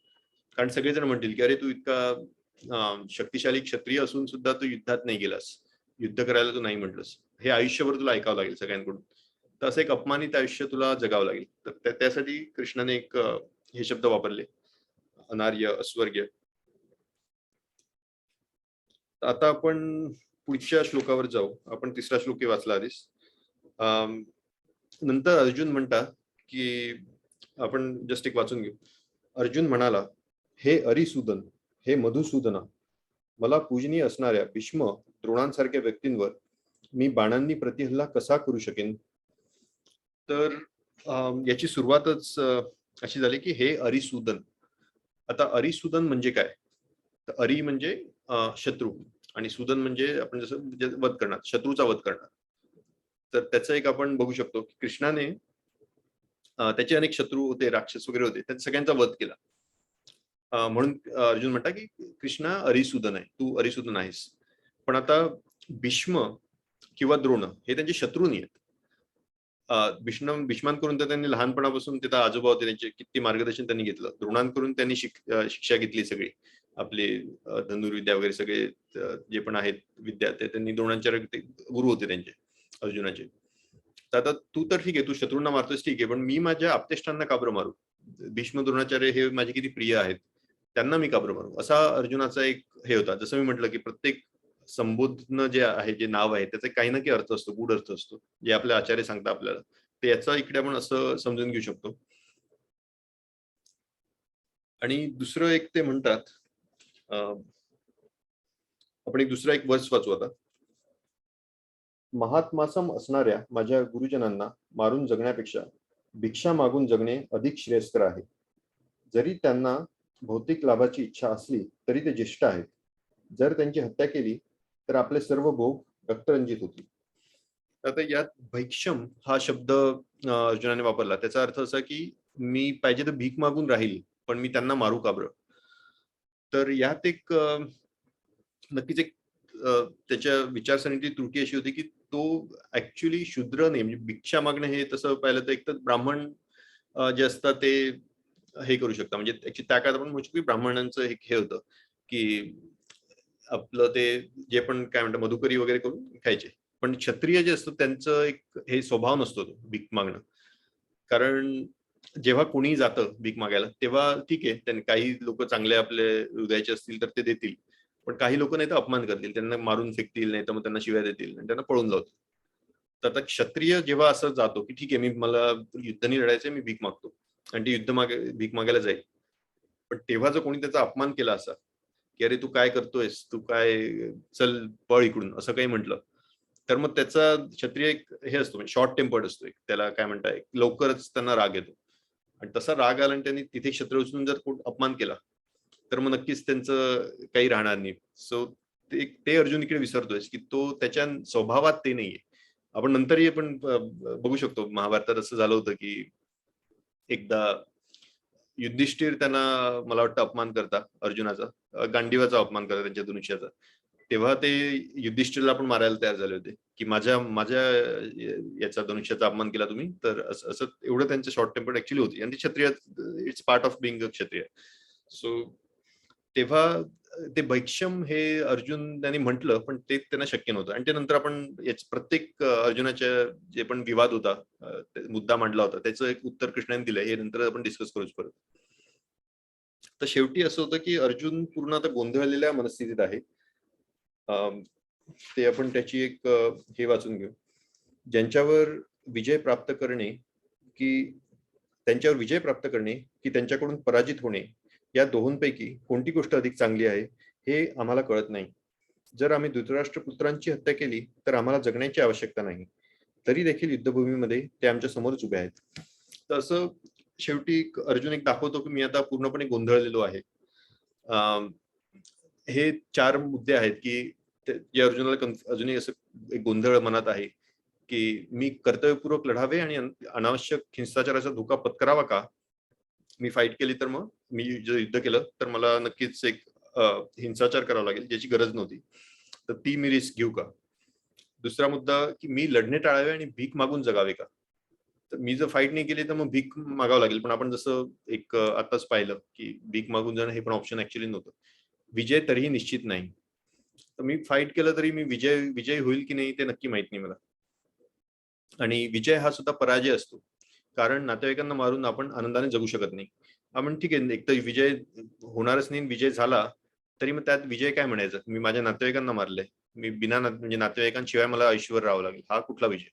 कारण सगळेजण म्हणतील की अरे तू इतका शक्तिशाली क्षत्रिय असून सुद्धा तू युद्धात नाही गेलास, युद्ध करायला तू नाही म्हटलंस, हे आयुष्यभर तुला ऐकावं लागेल सगळ्यांकडून. तर असं एक अपमानित आयुष्य तुला जगावं लागेल. तर त्यासाठी कृष्णाने एक हे शब्द वापरले, अनार्य, अस्वर्ग्य. आता आपण पुढच्या श्लोकावर जाऊ. आपण तिसरा श्लोक वाचला आधीच. नंतर अर्जुन म्हणतात की आपण जस्ट एक वाचून घेऊ. अर्जुन म्हणाला, हे अरिसूदन, हे मधुसूदना, मला पूजनीय असणाऱ्या भीष्म, द्रोणांसारख्या व्यक्तींवर मी बाणांनी प्रतिहल्ला कसा करू शकेन? तर याची सुरुवातच अशी झाली की हे अरिसूदन. आता अरिसूदन म्हणजे काय? तर अरी म्हणजे शत्रू आणि सुदन म्हणजे आपण जसं वध करणार, शत्रूचा वध करणार. तर त्याचं एक आपण बघू शकतो की कृष्णाने त्याचे अनेक शत्रू होते, राक्षस वगैरे होते, त्या सगळ्यांचा वध केला. म्हणून अर्जुन म्हणता की कृष्णा अरिसूदन आहे, तू अरिसूदन आहेस. पण आता भीष्म किंवा द्रोण हे त्यांचे शत्रू नाही आहेत. भीष्मांकडून तर त्यांनी लहानपणापासून तिथं आजोबा होते, त्यांचे किती मार्गदर्शन त्यांनी घेतलं. द्रोणांकडून त्यांनी शिक्षा घेतली सगळी, आपले धनुर्विद्या वगैरे सगळे जे पण आहेत विद्या, ते त्यांनी द्रोणांच्या गुरु होते त्यांचे, अर्जुनाचे. तर आता तू तर ठीक आहे, तू शत्रूंना मारतोस ठीक आहे, पण मी माझ्या आप्तेष्टांना का बरं मारू? भीष्म द्रोणाचार्य हे माझे किती प्रिय आहेत, त्यांना मी का बरं मारू? असा अर्जुनाचा एक हे होता. जसं मी म्हटलं की प्रत्येक संबोधन जे आहे, जे नाव आहे, त्याचा काही ना काही अर्थ असतो, गूढ अर्थ असतो, जे आपले आचार्य सांगतात आपल्याला. तर याचा इकडे आपण असं समजून घेऊ शकतो. आणि दुसरं एक ते म्हणतात, आपण एक दुसरा एक वर्स वाचू आता. महात्मासम असणाऱ्या माझ्या गुरुजनांना मारून जगण्यापेक्षा भिक्षा मागून जगणे अधिक श्रेयस्कर आहे. जरी त्यांना भौतिक लाभाची इच्छा असली तरी ते ज्येष्ठ आहेत. जर त्यांची हत्या केली तर आपले सर्व भोग रक्तरंजित होतील. आता यात भैक्षम हा शब्द अर्जुनाने वापरला. त्याचा अर्थ असा की मी पाहिजे तर भीक मागून राहील, पण मी त्यांना मारू का बरं? तर यात एक नक्कीच एक त्याच्या विचारसरणीची त्रुटी अशी होती की तो ऍक्च्युली शूद्र नाही, म्हणजे भिक्षा मागणं हे तसं पाहिलं तर एक तर ब्राह्मण जे असतात ते हे करू शकतात. म्हणजे त्या काळात आपण म्हणू शकतो की ब्राह्मणांचं एक हे होतं की आपलं ते जे पण काय म्हणतात मधुकरी वगैरे करून खायचे. पण क्षत्रिय जे असतं त्यांचं एक हे स्वभाव नसतो तो भीक मागणं. कारण जेव्हा कोणी जातं भीक मागायला तेव्हा ठीक आहे, त्यांनी काही लोक चांगले आपले हृदयाचे असतील तर ते देतील, पण काही लोक नाही तर अपमान करतील, त्यांना मारून फेकतील, नाही तर मग त्यांना शिव्या देतील आणि त्यांना पळून लावतील. तर आता क्षत्रिय जेव्हा असं जातो की ठीक आहे, मला युद्ध नाही लढायचंय, मी भीक मागतो, आणि ती भीक मागायला जाईल, पण तेव्हा जर कोणी त्याचा अपमान केला असा की अरे तू काय करतोयस, तू काय, चल पळ इकडून, असं काही म्हटलं, तर मग त्याचा क्षत्रिय एक हे असतो, शॉर्ट टेम्पर्ड असतो, त्याला काय म्हणताय, लवकरच त्यांना राग येतो. आणि तसा राग आला आणि त्यांनी तिथे क्षत्रिय उचलून जर अपमान केला तर मग नक्कीच त्यांचं काही राहणार नाही. सो ते अर्जुन इकडे विसरतोय की तो त्याच्या स्वभावात ते नाहीये. आपण नंतरही आपण बघू शकतो, महाभारतात असं झालं होतं की एकदा युधिष्ठिर त्यांना, मला वाटतं, अपमान करता अर्जुनाचा, गांडीवाचा अपमान करता त्यांच्या धनुष्याचा. तेव्हा ते युधिष्ठिरला पण मारायला तयार झाले होते की माझ्या माझ्या याचा धनुष्याचा अपमान केला तुम्ही, तर असं एवढं त्यांचं शॉर्ट टेम्पर्ड ऍक्च्युअली होती. आणि ती क्षत्रिय, it's part of being a क्षत्रिय. सो तेव्हा ते भैक्षम हे अर्जुन त्यांनी म्हटलं, पण ते त्यांना शक्य नव्हतं. आणि ते नंतर आपण प्रत्येक अर्जुनाच्या जे पण विवाद होता, मुद्दा मांडला होता, त्याचं एक उत्तर कृष्णाने दिलंय, हे नंतर आपण डिस्कस करूच परत. तर शेवटी असं होतं की अर्जुन पूर्ण आता गोंधळलेल्या मनस्थितीत आहे. ते आपण त्याची एक हे वाचून घेऊ. ज्यांच्यावर विजय प्राप्त करणे की त्यांच्याकडून पराजित होणे, या दोहोंपैकी कोणती गोष्ट अधिक चांगली आहे हे आम्हाला कळत नाही. जर आम्ही धृतराष्ट्र पुत्रांची हत्या केली तर आम्हाला जगण्याची आवश्यकता नाही, तरी देखील युद्धभूमीमध्ये ते आमच्या समोरच उभे आहेत. तर असं शेवटी अर्जुन एक दाखवतो की मी आता पूर्णपणे गोंधळलेलो आहे. हे 4 मुद्दे आहेत की जे अर्जुनाला अजूनही असं एक गोंधळ मनात आहे की मी कर्तव्यपूर्वक लढावे आणि अनावश्यक हिंसाचाराचा धोका पत्करावा का? मी फाईट केली तर मग मी जर युद्ध केलं तर मला नक्कीच एक हिंसाचार करावा लागेल ज्याची गरज नव्हती, तर ती मी रिस्क घेऊ का? दुसरा मुद्दा की मी लढणे टाळावे आणि भीक मागून जगावे का? तर मी जर फाईट नाही केली तर मग भीक मागावं लागेल, पण आपण जसं एक आताच पाहिलं की भीक मागून जाणं हे पण ऑप्शन ऍक्च्युअली नव्हतं. विजय तरीही निश्चित नाही, तर मी फाईट केलं तरी मी विजयी होईल की नाही ते नक्की माहित नाही मला. आणि विजय हा सुद्धा पराजय असतो, कारण नातेवाईकांना मारून आपण आनंदाने जगू शकत नाही. आपण ठीक आहे, एक तर विजय होणारच नाही, विजय झाला तरी मग त्यात विजय काय म्हणायचं? मी माझ्या नातेवाईकांना मारलंय, मी म्हणजे नातेवाईकांशिवाय मला आयुष्यभर राहावं लागेल, हा कुठला विजय?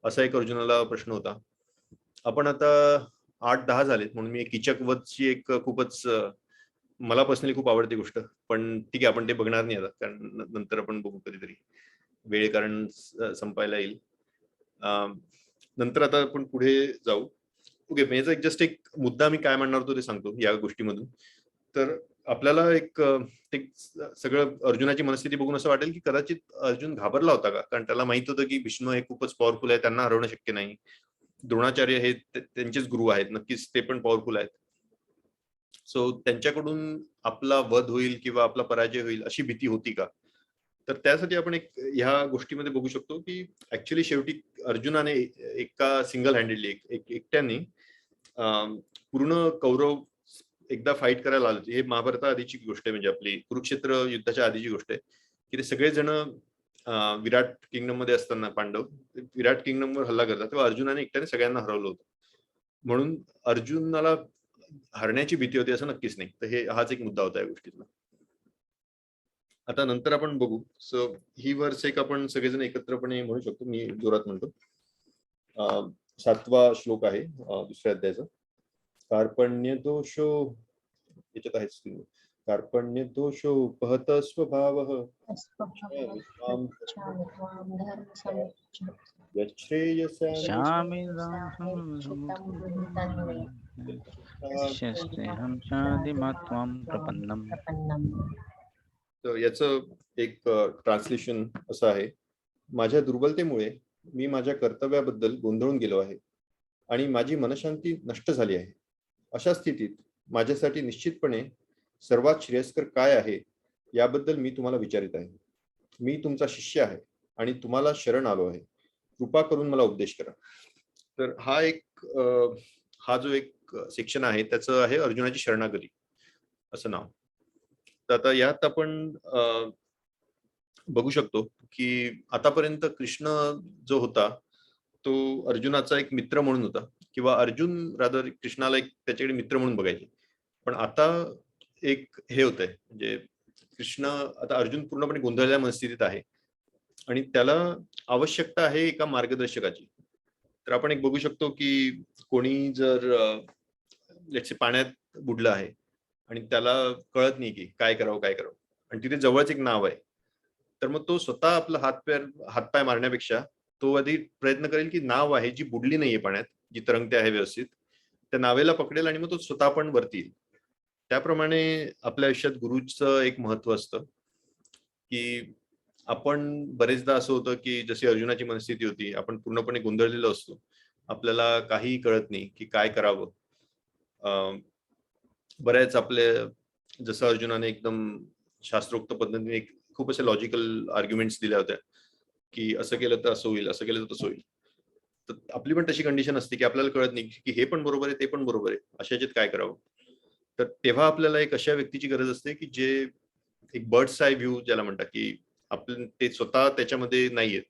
असा एक अर्जुनाला प्रश्न होता. आपण आता 8-10 झालेत म्हणून मी एक किचकवधची एक खूपच मला पर्सनली खूप आवडती गोष्ट, पण ठीक आहे आपण ते बघणार नाही आता, कारण नंतर आपण बघू कधीतरी, वेळ कारण संपायला येईल. नंतर आता आपण पुढे जाऊ. ओके, याचा एक जस्ट एक मुद्दा मी काय म्हणणार होतो ते सांगतो या गोष्टीमधून. तर आपल्याला एक सगळं अर्जुनाची मनस्थिती बघून असं वाटेल की कदाचित अर्जुन घाबरला होता का, कारण त्याला माहित होतं की भीष्म हे खूपच पॉवरफुल आहे, त्यांना हरवणं शक्य नाही. द्रोणाचार्य हे त्यांचेच गुरु आहेत, नक्कीच ते पण पॉवरफुल आहेत. सो त्यांच्याकडून आपला वध होईल किंवा आपला पराजय होईल अशी भीती होती का? तर त्यासाठी आपण एक ह्या गोष्टीमध्ये बघू शकतो की ऍक्च्युअली शेवटी अर्जुनाने एका सिंगल हँडेडली एकट्याने पूर्ण कौरव एकदा फाईट करायला आले होते. हे महाभारता आधीची गोष्ट आहे, म्हणजे आपली कुरुक्षेत्र युद्धाच्या आधीची गोष्ट आहे की ते सगळेजण विराट किंगडम मध्ये असताना पांडव विराट किंगडम वर हल्ला करतात, तेव्हा अर्जुनाने एकट्याने सगळ्यांना हरवलं होतं. म्हणून अर्जुनाला हरण्याची भीती होती असं नक्कीच नाही. तर हाच एक मुद्दा होता या गोष्टीतला. आता नंतर आपण बघू. सो ही वर्स एक आपण सगळेजण एकत्रपणे म्हणू शकतो, मी जोरात म्हणतो. 7वा श्लोक आहे दुसऱ्या अध्यायाचा. कार्पण्य दोषो, याच्यात आहे स्क्रीन, कार्पण्य दोषो उपहत स्वभावः श्यामी प्रपन्नम. तर याचं एक ट्रान्सलेशन असं आहे: माझ्या दुर्बलतेमुळे मी माझ्या कर्तव्याबद्दल गोंधळून गेलो आहे आणि माझी मनशांती नष्ट झाली आहे. अशा स्थितीत माझ्यासाठी निश्चितपणे सर्वात श्रेयस्कर काय आहे याबद्दल मी तुम्हाला विचारित आहे. मी तुमचा शिष्य आहे आणि तुम्हाला शरण आलो आहे. कृपा करून मला उपदेश करा. तर हा जो एक सेक्शन आहे त्याचं आहे अर्जुनाची शरणागती असं नाव. तर आता यात आपण बघू शकतो की आतापर्यंत कृष्ण जो होता तो अर्जुनाचा एक मित्र म्हणून होता, किंवा अर्जुन रादर कृष्णाला एक त्याच्याकडे मित्र म्हणून बघायचे. पण आता एक हे होतंय, म्हणजे कृष्ण आता अर्जुन पूर्णपणे गोंधळलेल्या मनस्थितीत आहे आणि त्याला आवश्यकता आहे एका मार्गदर्शकाची. तर आपण एक बघू शकतो की कोणी जर पाण्यात बुडलं आहे आणि त्याला कळत नाही की काय करावं आणि तिथे जवळच एक नाव आहे, तर मग तो स्वतः आपला हातपाय मारण्यापेक्षा तो आधी प्रयत्न करेल की नाव आहे जी बुडली नाहीये पाण्यात, जी तरंगते आहे व्यवस्थित, त्या नावेला पकडेल आणि मग तो स्वतः पण वरती येईल. त्याप्रमाणे आपल्या आयुष्यात गुरुचं एक महत्व असतं की आपण बरेचदा असं होतं की जशी अर्जुनाची मनस्थिती होती, आपण पूर्णपणे गोंधळलेलो असतो, आपल्याला काहीही कळत नाही की काय करावं. बऱ्याच आपले जसं अर्जुनाने एकदम शास्त्रोक्त पद्धतीने खूप असे लॉजिकल आर्ग्युमेंट्स दिल्या होत्या की असं केलं तर असं होईल, असं केलं तर तसं होईल. तर आपली पण तशी कंडिशन असते की आपल्याला कळत नाही की हे पण बरोबर आहे, ते पण बरोबर आहे, अशा ह्याच्यात काय करावं. तर तेव्हा आपल्याला एक अशा व्यक्तीची गरज असते की जे एक बर्ड्स आय व्ह्यू ज्याला म्हणतात की आपण ते स्वतः त्याच्यामध्ये नाहीये,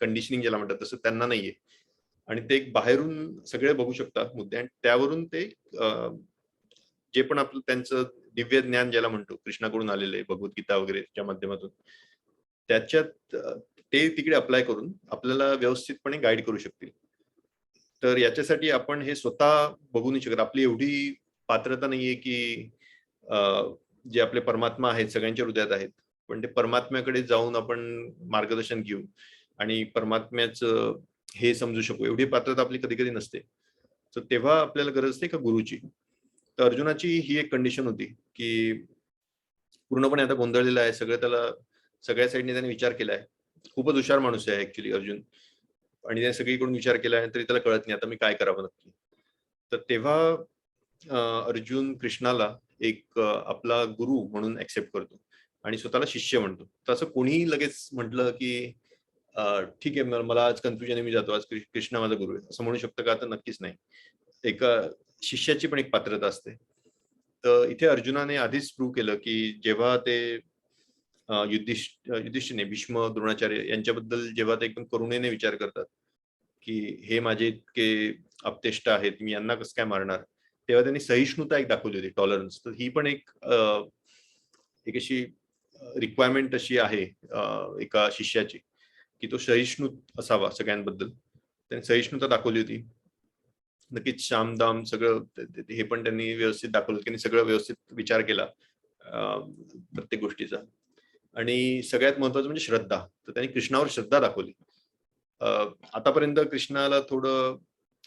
कंडिशनिंग ज्याला म्हणतात तसं त्यांना नाहीये आणि ते एक बाहेरून सगळे बघू शकतात मुद्दे आणि त्यावरून ते जे पण आपलं त्यांचं दिव्य ज्ञान ज्याला म्हणतो कृष्णाकडून आलेलं आहे, भगवद्गीता वगैरेच्या माध्यमातून, त्याच्यात ते तिकडे अप्लाय करून आपल्याला व्यवस्थितपणे गाईड करू शकतील. तर याच्यासाठी आपण हे स्वतः बघू नाही शकत. आपली एवढी पात्रता नाहीये की जे आपले परमात्मा आहेत सगळ्यांच्या हृदयात आहेत, पण ते परमात्म्याकडे जाऊन आपण मार्गदर्शन घेऊ आणि परमात्म्याचं हे समजू शकू, एवढी पात्रता आपली कधी कधी नसते. तर तेव्हा आपल्याला गरज असते का गुरुची. तर अर्जुनाची ही एक कंडिशन होती की पूर्णपणे आता गोंधळलेला आहे, सगळं त्याला सगळ्या साईडने त्याने विचार केलाय. खूपच हुशार माणूस आहे ऍक्च्युली अर्जुन, आणि त्याने सगळीकडून विचार केलाय तरी त्याला कळत नाही आता मी काय करावं नक्की. तर तेव्हा अर्जुन कृष्णाला एक आपला गुरु म्हणून ऍक्सेप्ट करतो आणि स्वतःला शिष्य म्हणतो. तर असं कोणीही लगेच म्हटलं की ठीक आहे मला आज कन्फ्युजन आहे, मी जातो, आज कृष्ण माझा गुरु आहे, असं म्हणू शकतं का? तर नक्कीच नाही. एका शिष्याची पण एक पात्रता असते. तर इथे अर्जुनाने आधीच प्रूव्ह केलं की जेव्हा ते युधिष्ठिर नाही, भीष्म, द्रोणाचार्य यांच्याबद्दल जेव्हा ते एकदम करुणेने विचार करतात की हे माझे इतके अपतेष्ट आहेत, मी यांना कसं काय मारणार, तेव्हा त्यांनी सहिष्णुता एक दाखवली होती, टॉलरन्स. तर ही पण एक अशी रिक्वायरमेंट अशी आहे एका शिष्याची की तो सहिष्णू असावा सगळ्यांबद्दल. त्यांनी सहिष्णुता दाखवली होती. नक्कीच श्यामदाम सगळं हे पण त्यांनी व्यवस्थित दाखवलं, त्यांनी सगळं व्यवस्थित विचार केला प्रत्येक गोष्टीचा. आणि सगळ्यात महत्वाचं म्हणजे श्रद्धा. तर त्यांनी कृष्णावर श्रद्धा दाखवली. आतापर्यंत कृष्णाला थोडं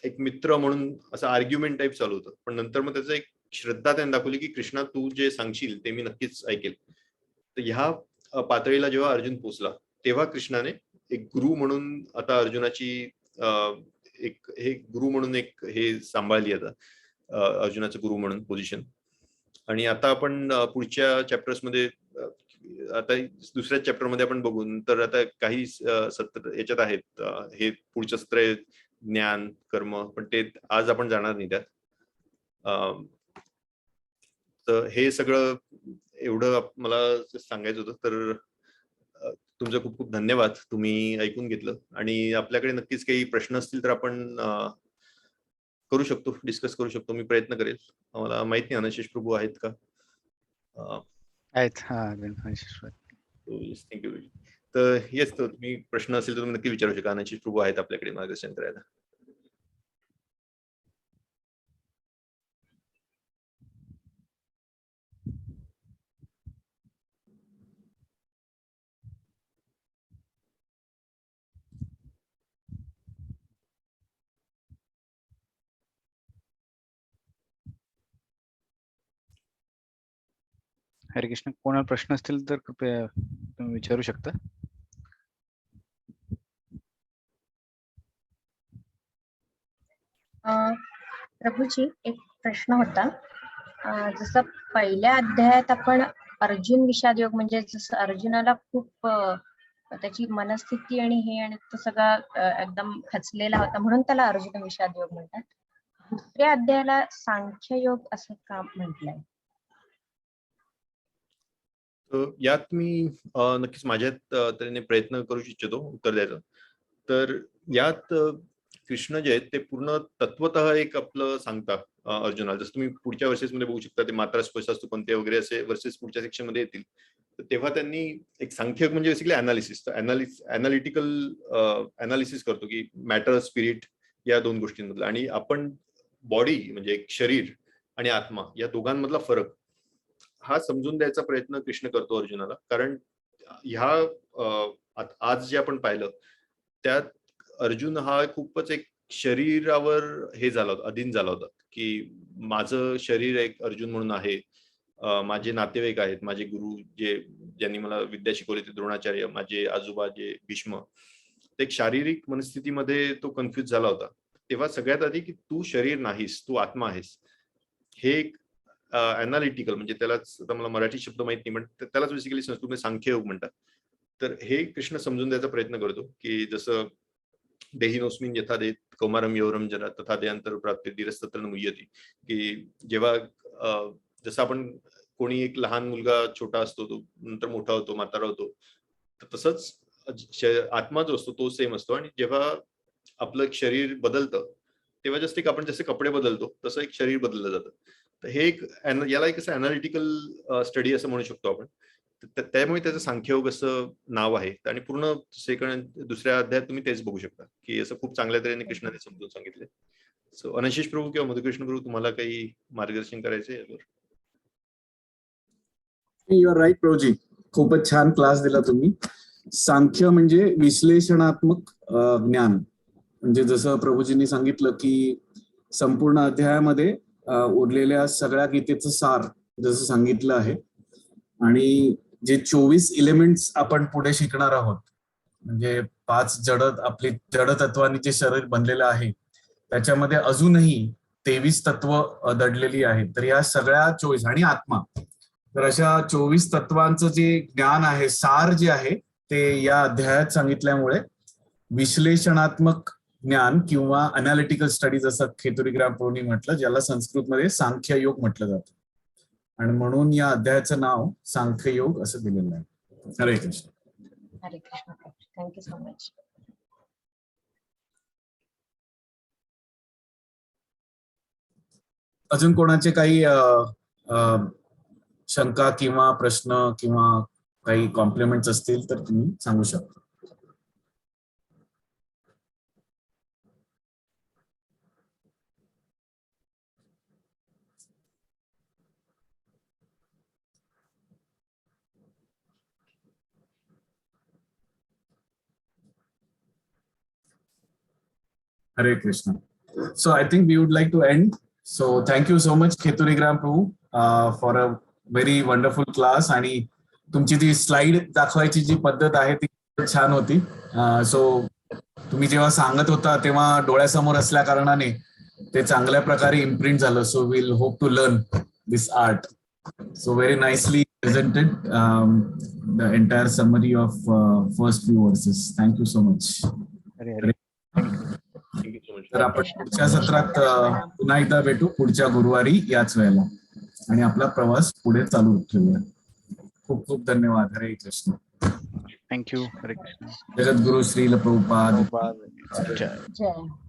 एक मित्र म्हणून असं आर्ग्युमेंट टाईप चालू होतं, पण नंतर मग त्याचं एक श्रद्धा त्यांनी दाखवली की कृष्णा तू जे सांगशील ते मी नक्कीच ऐकेल. तर ह्या पातळीला जेव्हा अर्जुन पोहोचला तेव्हा कृष्णाने एक गुरु म्हणून आता अर्जुनाची एक हे गुरु म्हणून एक हे सांभाळली आता अर्जुनाचं गुरु म्हणून पोझिशन. आणि आता आपण पुढच्या चॅप्टर्स मध्ये आता दुसऱ्या चॅप्टर मध्ये आपण बघून तर आता काही सत्र याच्यात आहेत, हे पुढचं सत्र आहे ज्ञान कर्म, पण ते आज आपण जाणार नाही त्यात. तर हे सगळं एवढं मला सांगायचं होतं. तर तुमचं खूप खूप धन्यवाद, तुम्ही ऐकून घेतलं. आणि आपल्याकडे नक्कीच काही प्रश्न असतील तर आपण करू शकतो, डिस्कस करू शकतो. मी प्रयत्न करेल. मला माहित नाही अनशिष प्रभू आहेत का? आहेत. थँक्यू. तर येस, तर तुम्ही प्रश्न असेल तर तुम्ही नक्की विचारू शकता. अनशिष प्रभू आहेत आपल्याकडे मार्गदर्शन करायला. हरे कृष्ण. कोणाला प्रश्न असतील तर कृपया तुम्ही विचारू शकता. प्रभूजी, एक प्रश्न होता. जसं पहिल्या अध्यायात आपण अर्जुन विषाद योग, म्हणजे जसं अर्जुनाला खूप त्याची मनस्थिती आणि हे आणि तो सगळा एकदम खचलेला होता म्हणून त्याला अर्जुन विषाद योग म्हणतात. दुसऱ्या अध्यायाला सांख्य योग असं का म्हटलंय? यात मी नक्कीच माझ्यात तऱ्हेने प्रयत्न करू इच्छितो उत्तर द्यायचं. तर यात कृष्ण जे आहेत ते पूर्ण तत्वतः एक आपलं सांगतात अर्जुनाला. जसं तुम्ही पुढच्या वर्सेस मध्ये बघू शकता, ते मात्रा स्पर्शास्तु पंते वगैरे असे वर्सेस पुढच्या सेक्शन मध्ये येतील. तर तेव्हा त्यांनी एक सांख्ययोग म्हणजे बेसिकली अनालिसिस, अनालिटिकल अनालिसिस करतो की मॅटर स्पिरिट या दोन गोष्टींमधलं, आणि आपण बॉडी म्हणजे एक शरीर आणि आत्मा या दोघांमधला फरक हा समजून द्यायचा प्रयत्न कृष्ण करतो अर्जुनाला. कारण ह्या आज जे आपण पाहिलं त्यात अर्जुन हा खूपच एक शरीरावर हे झाला होता, अधीन झाला होता की माझं शरीर एक अर्जुन म्हणून आहे, माझे नातेवाईक आहेत, माझे गुरु ज्यांनी मला विद्या शिकवली ते द्रोणाचार्य, माझे आजोबा जे भीष्म, एक शारीरिक मनस्थितीमध्ये तो कन्फ्युज झाला होता. तेव्हा सगळ्यात आधी की तू शरीर नाहीस, तू आत्मा आहेस, हे एक अनालिटिकल म्हणजे त्यालाच, आता मला मराठी शब्द माहित नाही, पण त्यालाच बेसिकली संस्कृतमध्ये सांख्ययोग म्हणतात. तर हे कृष्ण समजून द्यायचा प्रयत्न करतो की जसं देहिनोस्मिन यथा देत कौमारम यौरम जरा तथा देयांतर प्राप्ते धीरस्तत्र मुह्यति, की जेव्हा जसं आपण कोणी एक लहान मुलगा छोटा असतो तो नंतर मोठा होतो, म्हातारा होतो, तर तसंच आत्मा जो असतो तो सेम असतो. आणि जेव्हा आपलं एक शरीर बदलतं तेव्हा जस्ट एक आपण जसे कपडे बदलतो तसं एक शरीर बदललं जातं. तर हे एक याला एक असं अनालिटिकल स्टडी असं म्हणू शकतो आपण. त्यामुळे त्याचं सांख्ययोग असं नाव आहे. आणि पूर्ण दुसऱ्या अध्यायात तुम्ही तेच बघू शकता की असं खूप चांगल्या तऱ्हेने कृष्णाने समजून सांगितले. सो अनशिष प्रभू किंवा मधुकृष्ण प्रभू, तुम्हाला काही मार्गदर्शन करायचे यावर? यू आर राईट प्रभूजी, खूपच छान क्लास दिला तुम्ही. सांख्य म्हणजे विश्लेषणात्मक ज्ञान. म्हणजे जसं प्रभूजींनी सांगितलं की संपूर्ण अध्यायामध्ये उरलेल्या सगळ्या गीतेचं सार जसं सांगितलं आहे. आणि जे 24 एलिमेंट्स आपण पुढे शिकणार आहोत, म्हणजे 5 आपली जड तत्वांनी जे शरीर बनलेलं आहे त्याच्यामध्ये अजूनही 23 तत्व दडलेली आहेत. तर या सगळ्या 24 आणि आत्मा, तर अशा 24 तत्वांचं जे ज्ञान आहे, सार जे आहे ते या अध्यायात सांगितल्यामुळे विश्लेषणात्मक ज्ञान किंवा अनालिटिकल स्टडीज असं खेतुरीग्राम प्रभूंनी म्हटलं, ज्याला संस्कृतमध्ये सांख्ययोग म्हटलं जातं. आणि म्हणून या अध्यायाचं नाव सांख्ययोग असं दिलेलं आहे. हरे कृष्ण. हरे कृष्ण. Thank you so much. अजून कोणाचे काही शंका किंवा प्रश्न किंवा काही कॉम्प्लिमेंट्स असतील तर तुम्ही सांगू शकता. Hare Krishna. So I think we would like to end. So thank you so much, Keturigram Prabhu, for a very wonderful class. आणि तुमची ती स्लाइड दाखवायची जी पद्धत आहे ती छान होती. सो तुम्ही जेव्हा सांगत होता तेव्हा डोळ्यासमोर असल्या कारणाने ते चांगल्या प्रकारे इम्प्रिंट झालं. So will hope to learn this art. So very nicely presented the entire summary of first few verses. Thank you so much. तर आपण पुढच्या सत्रात पुन्हा एकदा भेटू पुढच्या गुरुवारी याच वेळेला, आणि आपला प्रवास पुढे चालू ठेवूया. खूप खूप धन्यवाद. हरे कृष्ण. थँक्यू. हरे कृष्ण. जगद्गुरु श्रील प्रभुपाद जय. जय.